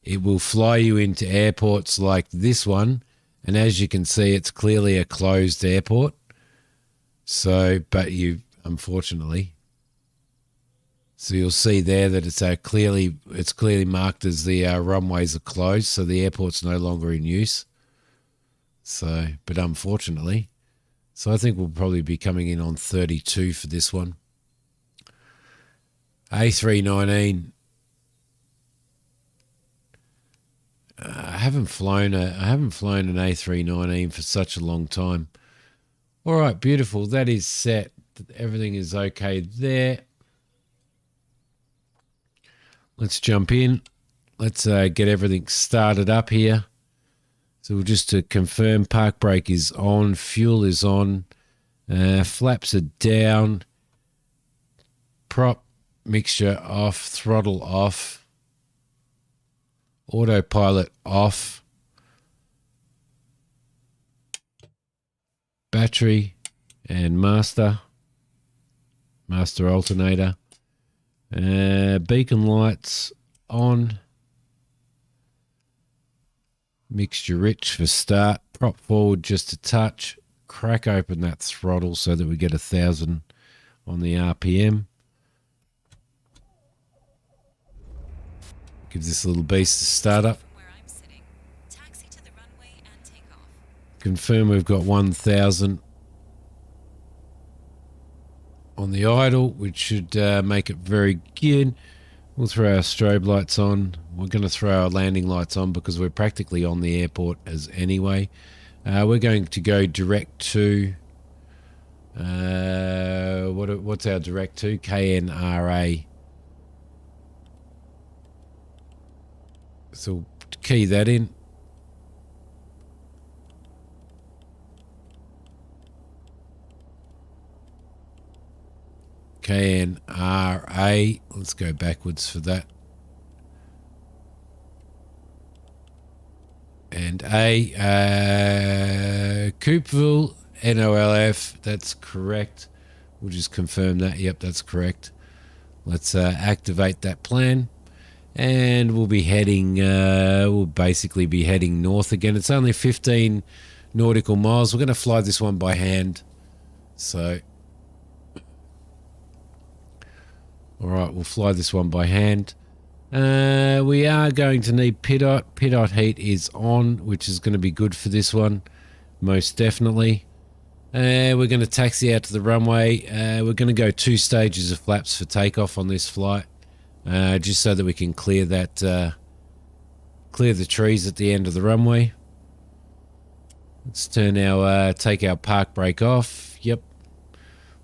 it will fly you into airports like this one, and as you can see, it's clearly a closed airport. So, but you unfortunately, so you'll see there that it's clearly marked as the runways are closed, so the airport's no longer in use. So, but unfortunately. So I think we'll probably be coming in on 32 for this one. A319. I haven't flown an A319 for such a long time. All right, beautiful. That is set. Everything is okay there. Let's jump in. Let's get everything started up here. So just to confirm, park brake is on, fuel is on, flaps are down, prop mixture off, throttle off, autopilot off, battery and master alternator, beacon lights on. Mixture rich for start, prop forward just a touch, crack open that throttle so that we get 1,000 on the RPM. Give this little beast a start up. Confirm we've got 1,000 on the idle, which should make it very good. We'll throw our strobe lights on. We're going to throw our landing lights on because we're practically on the airport as anyway. We're going to go direct to... what's our direct to? KNRA. So key that in. KNRA. Let's go backwards for that. And Coopville, NOLF. That's correct. We'll just confirm that. Yep, that's correct. Let's activate that plan. And we'll be heading, we'll basically be heading north again. It's only 15 nautical miles. We're going to fly this one by hand. So... all right, we'll fly this one by hand. We are going to need PIDOT. PIDOT heat is on, which is going to be good for this one, most definitely. We're going to taxi out to the runway. We're going to go 2 stages of flaps for takeoff on this flight, just so that we can clear that, clear the trees at the end of the runway. Let's turn our, take our park brake off. Yep.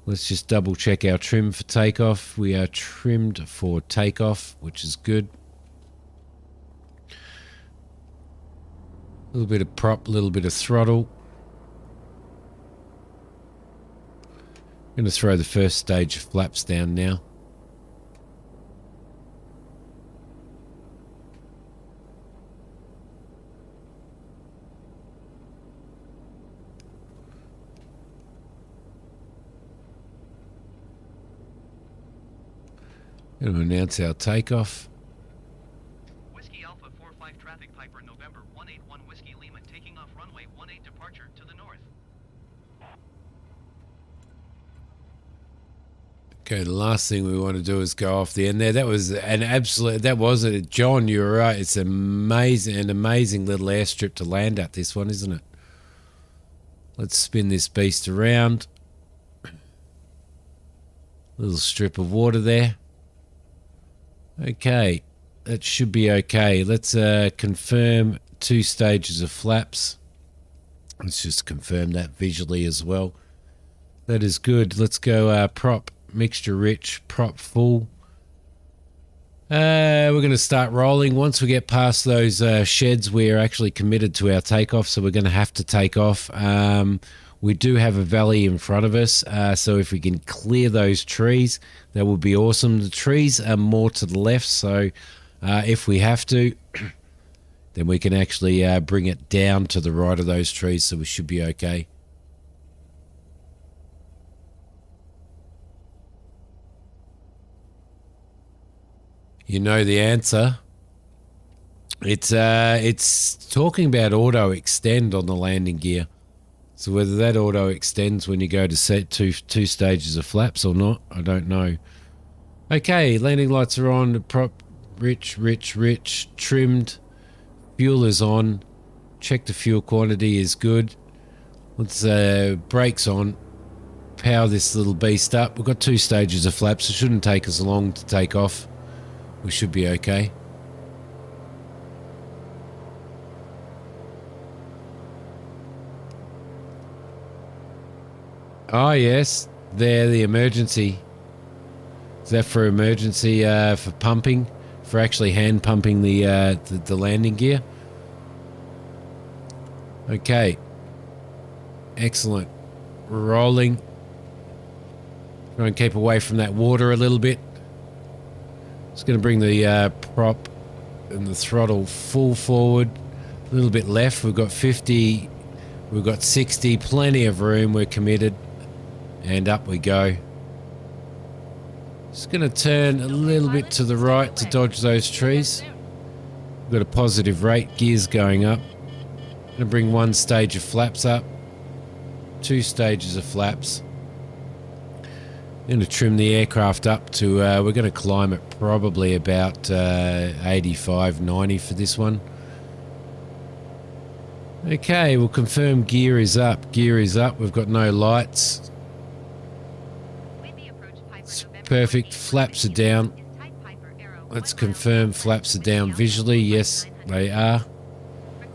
Let's just double check our trim for takeoff. We are trimmed for takeoff, which is good. A little bit of prop, a little bit of throttle. I'm going to throw the first stage of flaps down now. Going to announce our takeoff. Whiskey Alpha 45 traffic Piper November 181 Whiskey Lima taking off runway 18 departure to the north. Okay, the last thing we want to do is go off the end there. That was an absolute, that was it. John, you were right. It's amazing, an amazing little airstrip to land at, this one, isn't it? Let's spin this beast around. Little strip of water there. Okay, that should be okay. Let's confirm 2 stages of flaps. Let's just confirm that visually as well. That is good. Let's go prop mixture rich, prop full. We're going to start rolling. Once we get past those sheds, we're actually committed to our takeoff, so we're going to have to take off. We do have a valley in front of us, so if we can clear those trees, that would be awesome. The trees are more to the left, so if we have to, then we can actually bring it down to the right of those trees, so we should be okay. You know the answer. It's talking about auto extend on the landing gear. So whether that auto extends when you go to set two stages of flaps or not, I don't know. Okay, landing lights are on. Prop rich, trimmed. Fuel is on. Check the fuel quantity is good. Let's brakes on. Power this little beast up. We've got 2 stages of flaps. It shouldn't take us long to take off. We should be okay. Oh, yes. There, the emergency. Is that for emergency, for pumping? For actually hand pumping the landing gear? Okay. Excellent. We're rolling. Try and keep away from that water a little bit. Just going to bring the prop and the throttle full forward, a little bit left. We've got 50, we've got 60, plenty of room. We're committed, and up we go. Just going to turn a little bit to the right to dodge those trees. We've got a positive rate, gears going up. Going to bring 1 stage of flaps up, 2 stages of flaps. I'm going to trim the aircraft up to, we're going to climb it probably about 85, 90 for this one. Okay, we'll confirm gear is up. Gear is up. We've got no lights. It's perfect. Flaps are down. Let's confirm flaps are down visually. Yes, they are.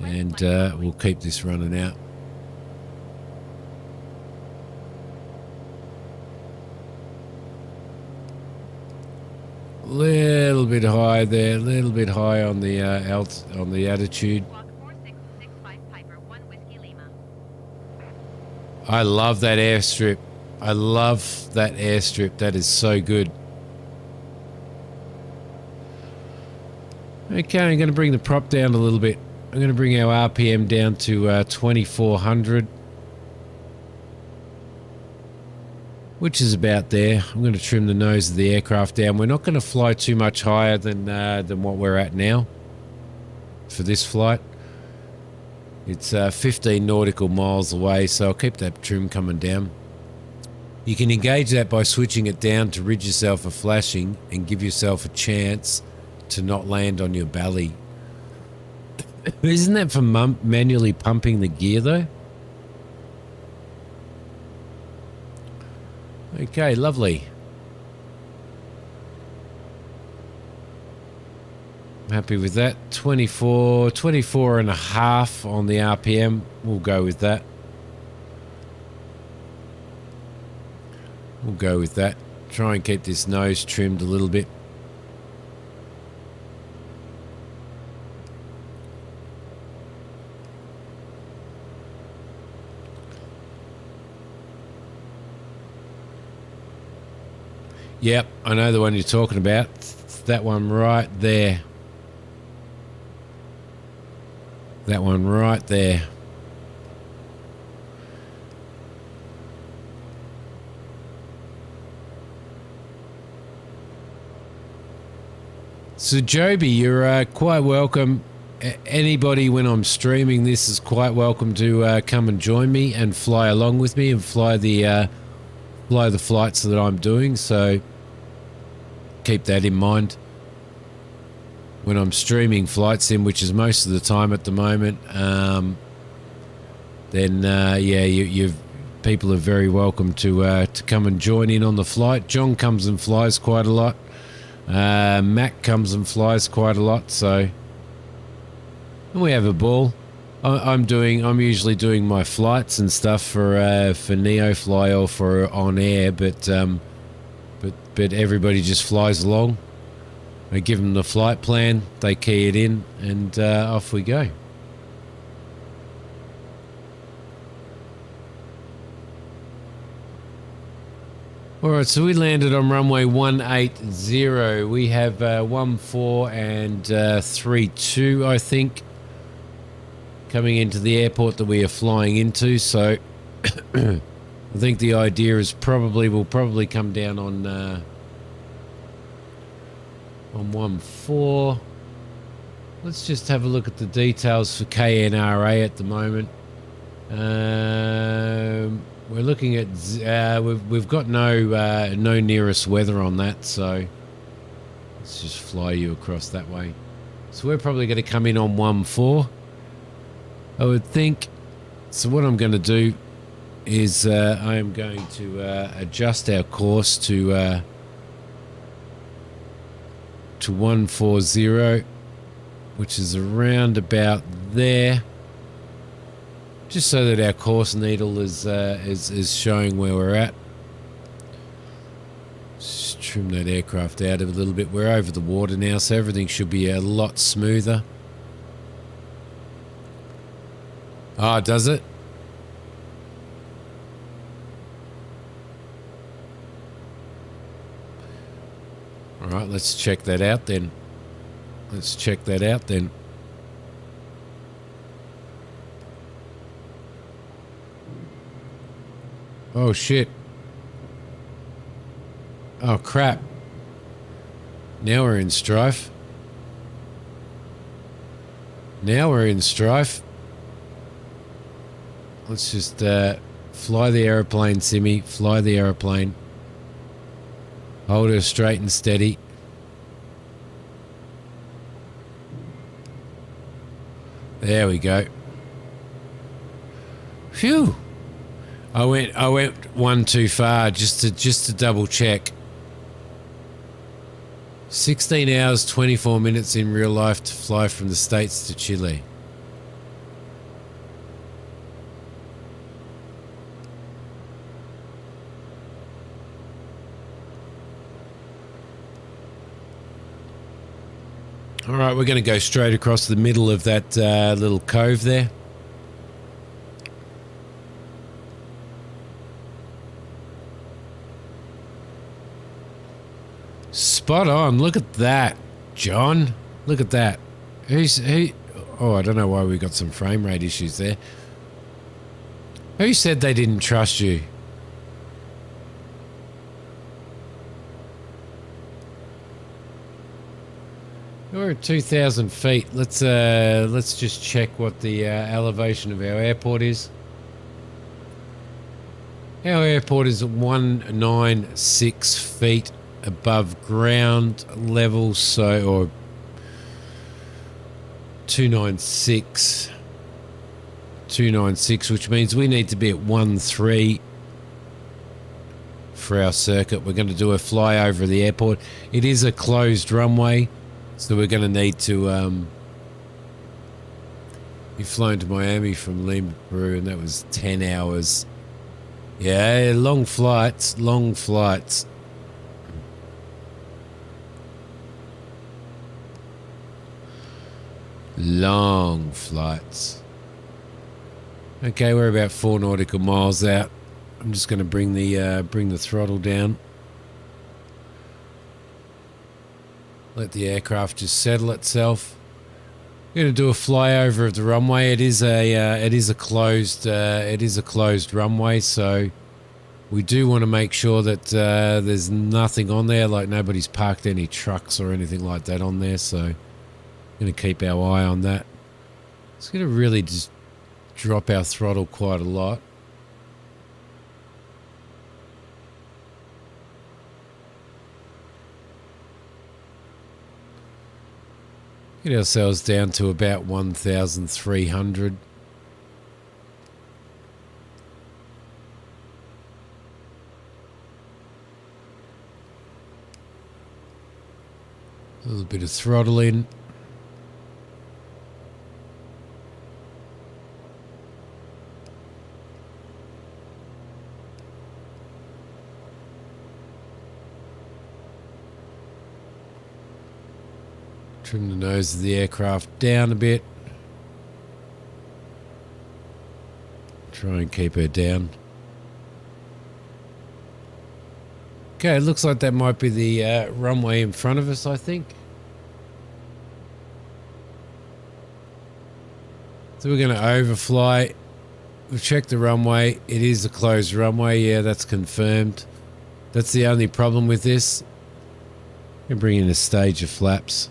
And we'll keep this running out. Little bit high there, a little bit high on the on the attitude. I love that airstrip. I love that airstrip. That is so good. Okay, I'm going to bring the prop down a little bit. I'm going to bring our RPM down to 2400. Which is about there. I'm going to trim the nose of the aircraft down. We're not going to fly too much higher than what we're at now for this flight. It's 15 nautical miles away, so I'll keep that trim coming down. You can engage that by switching it down to rid yourself of flashing and give yourself a chance to not land on your belly. Isn't that for manually pumping the gear though? Okay, lovely. Happy with that. 24 and a half on the RPM. We'll go with that. We'll go with that. Try and keep this nose trimmed a little bit. Yep, I know the one you're talking about. It's that one right there. That one right there. So Joby, you're quite welcome. Anybody when I'm streaming this is quite welcome to come and join me and fly along with me and fly the flights that I'm doing. So keep that in mind when I'm streaming flight sim, which is most of the time at the moment. Then yeah, people are very welcome to come and join in on the flight. John comes and flies quite a lot. Mac comes and flies quite a lot, so and we have a ball. I'm usually doing my flights and stuff for NeoFly or for on air, but everybody just flies along. I give them the flight plan, they key it in, and off we go. Alright, so we landed on runway 180. We have 14 and 32, I think, coming into the airport that we are flying into. So I think the idea is we'll probably come down on 14. Let's just have a look at the details for KNRA at the moment. We're looking at we've got no nearest weather on that, so let's just fly you across that way. So we're probably going to come in on 14, I would think. So what I'm going to do is I am going to adjust our course to 140, which is around about there. Just so that our course needle is showing where we're at. Just trim that aircraft out a little bit. We're over the water now, so everything should be a lot smoother. Ah, does it? All right, let's check that out then. Oh shit. Oh crap. Now we're in strife. Let's just fly the aeroplane, Simi. Fly the aeroplane. Hold her straight and steady. There we go. Phew. I went one too far just to double check. 16 hours 24 minutes in real life to fly from the States to Chile. All right, we're going to go straight across the middle of that little cove there. Spot on. Look at that, John. Look at that. Who? Oh, I don't know why we got some frame rate issues there. Who said they didn't trust you? We're at 2,000 feet. Let's just check what the elevation of our airport is. Our airport is at 196 feet above ground level, or 296, which means we need to be at 13 for our circuit. We're going to do a flyover of the airport. It is a closed runway, so we're going to need to we've flown to Miami from Lima, Peru, and that was 10 hours. Yeah, long flights. Long flights. Okay, we're about 4 nautical miles out. I'm just going to bring the throttle down. Let the aircraft just settle itself. We're going to do a flyover of the runway. It is a closed runway, so we do want to make sure that there's nothing on there, like nobody's parked any trucks or anything like that on there. So going to keep our eye on that. It's going to really just drop our throttle quite a lot. Get ourselves down to about 1,300. A little bit of throttle in. Trim the nose of the aircraft down a bit. Try and keep her down. Okay, it looks like that might be the runway in front of us, I think. So we're going to overfly. We've checked the runway. It is a closed runway. Yeah, that's confirmed. That's the only problem with this. I'm going to bring in a stage of flaps.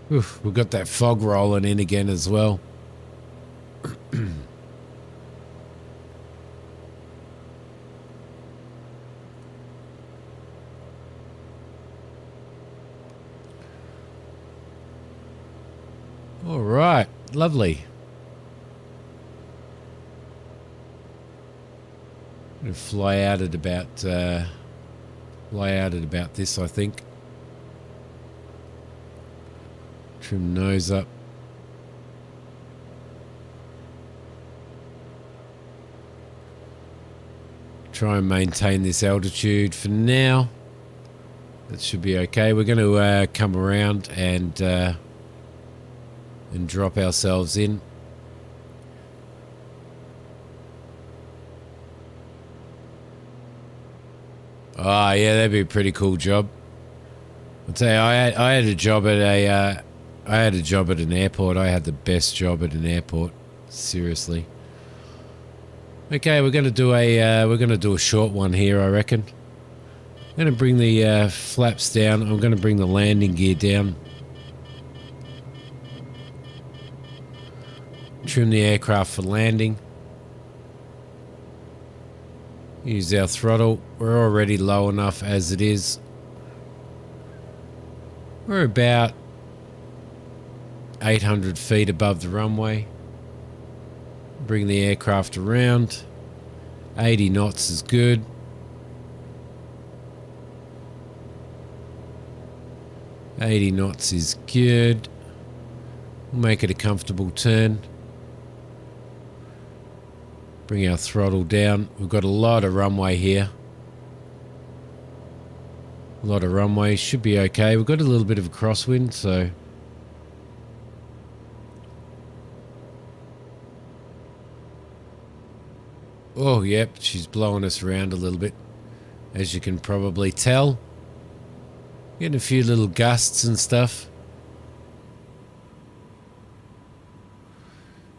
Oof, we've got that fog rolling in again as well. All right, lovely. I'm gonna fly out at about this, I think. Trim nose up. Try and maintain this altitude for now. That should be okay. We're going to come around and drop ourselves in. Ah, yeah, that'd be a pretty cool job. I'll tell you, I had a job at an airport. I had the best job at an airport. Seriously. Okay, we're gonna do a short one here, I reckon. I'm gonna bring the flaps down. I'm gonna bring the landing gear down. Trim the aircraft for landing. Use our throttle. We're already low enough as it is. We're about 800 feet above the runway. Bring the aircraft around. 80 knots is good. $80 knots is good. We'll make it a comfortable turn. Bring our throttle down. We've got a lot of runway here. A lot of runway. Should be okay. We've got a little bit of a crosswind, so... Oh, yep, she's blowing us around a little bit, as you can probably tell. Getting a few little gusts and stuff.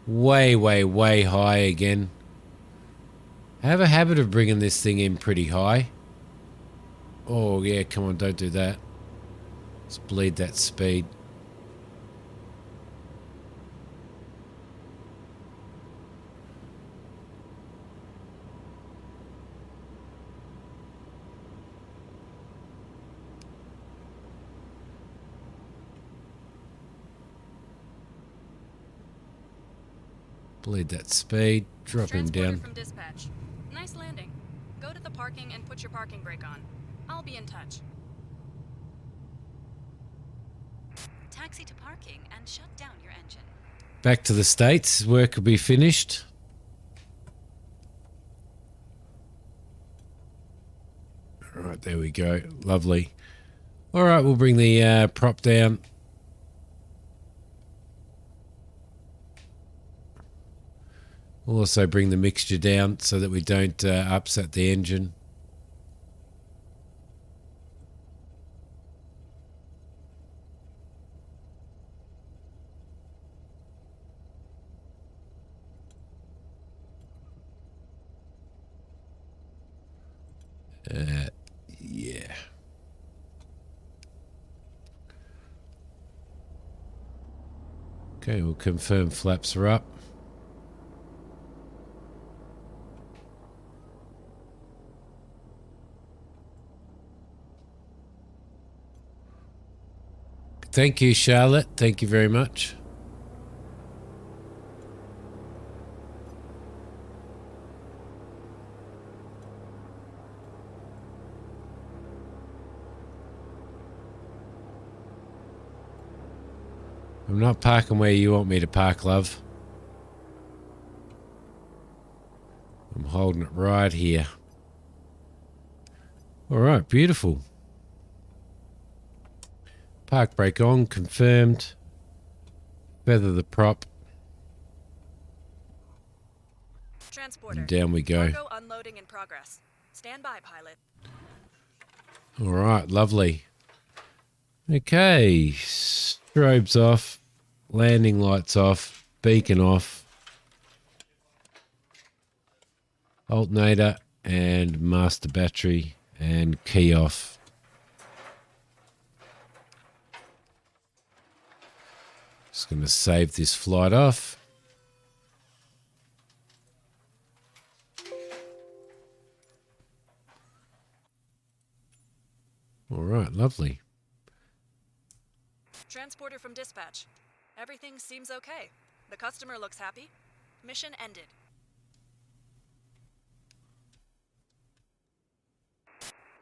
Way, way, way high again. I have a habit of bringing this thing in pretty high. Oh, yeah, come on, don't do that. Let's bleed that speed. Bleed that speed. Drop him Transporter down. from dispatch. Nice landing. Go to the parking and put your parking brake on. I'll be in touch. Taxi to parking and shut down your engine. Back to the States. Work will be finished. Alright, there we go. Lovely. Alright, we'll bring the prop down. We'll also bring the mixture down so that we don't upset the engine. Yeah. Okay, we'll confirm flaps are up. Thank you, Charlotte. Thank you very much. I'm not parking where you want me to park, love. I'm holding it right here. All right, beautiful. Park brake on, confirmed. Feather the prop. Transporter. And down we go. Cargo unloading in progress. Stand by, pilot. All right, lovely. Okay, strobes off, landing lights off, beacon off, alternator and master battery and key off. Just going to save this flight off. All right, lovely. Transporter from dispatch. Everything seems okay. The customer looks happy. Mission ended.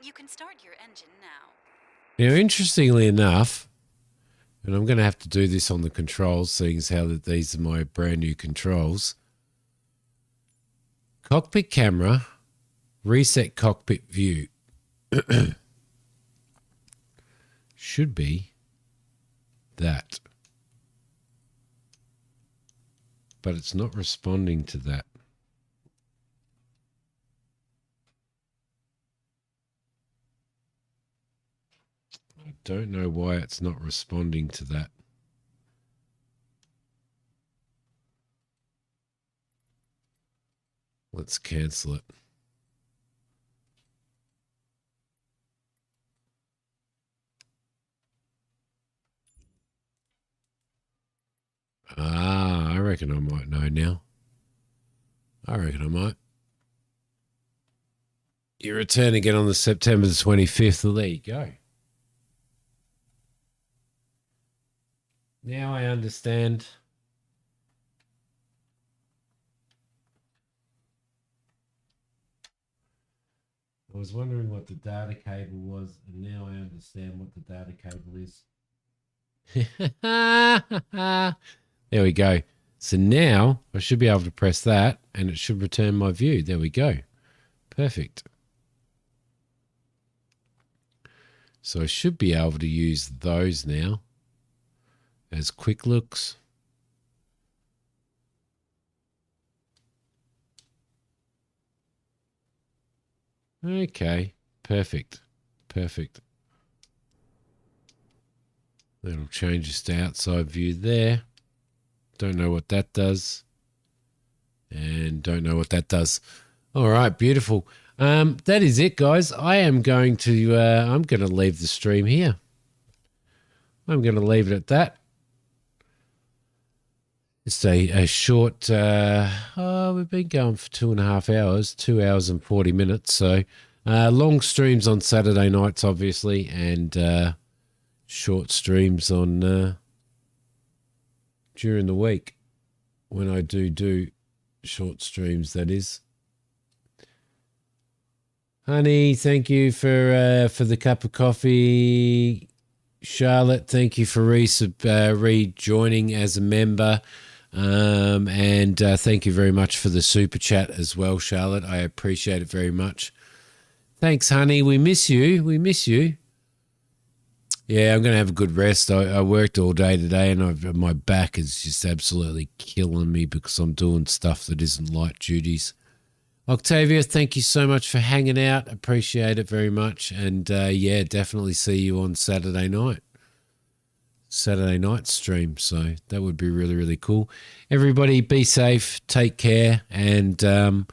You can start your engine now. Now, interestingly enough, and I'm going to have to do this on the controls, seeing as how that these are my brand new controls. Cockpit camera, reset cockpit view. Should be that. But it's not responding to that. I don't know why it's not responding to that. Let's cancel it. Ah, I reckon I might know now. I reckon I might. You return again on the September the 25th. Well, there you go. Now I understand. I was wondering what the data cable was, and now I understand what the data cable is. There we go. So now I should be able to press that, and it should return my view. There we go. Perfect. So I should be able to use those now as quick looks. Okay, perfect. Perfect. That'll change us to outside view there. Don't know what that does. And don't know what that does. All right, beautiful. That is it, guys. I'm going to leave the stream here. I'm going to leave it at that. It's a short, we've been going for 2.5 hours, 2 hours and 40 minutes. So long streams on Saturday nights, obviously, and short streams on during the week when I do short streams, that is. Honey, thank you for the cup of coffee. Charlotte, thank you for rejoining as a member. And thank you very much for the super chat as well, Charlotte. I appreciate it very much. Thanks, honey. We miss you. We miss you. Yeah, I'm going to have a good rest. I worked all day today, and my back is just absolutely killing me because I'm doing stuff that isn't light duties. Octavia, thank you so much for hanging out. Appreciate it very much. And yeah, definitely see you on Saturday night stream. So that would be really, really cool. Everybody be safe, take care, and if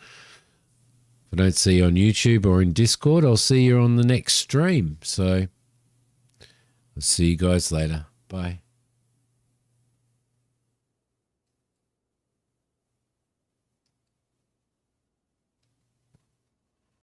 I don't see you on YouTube or in Discord, I'll see you on the next stream. So I'll see you guys later. Bye.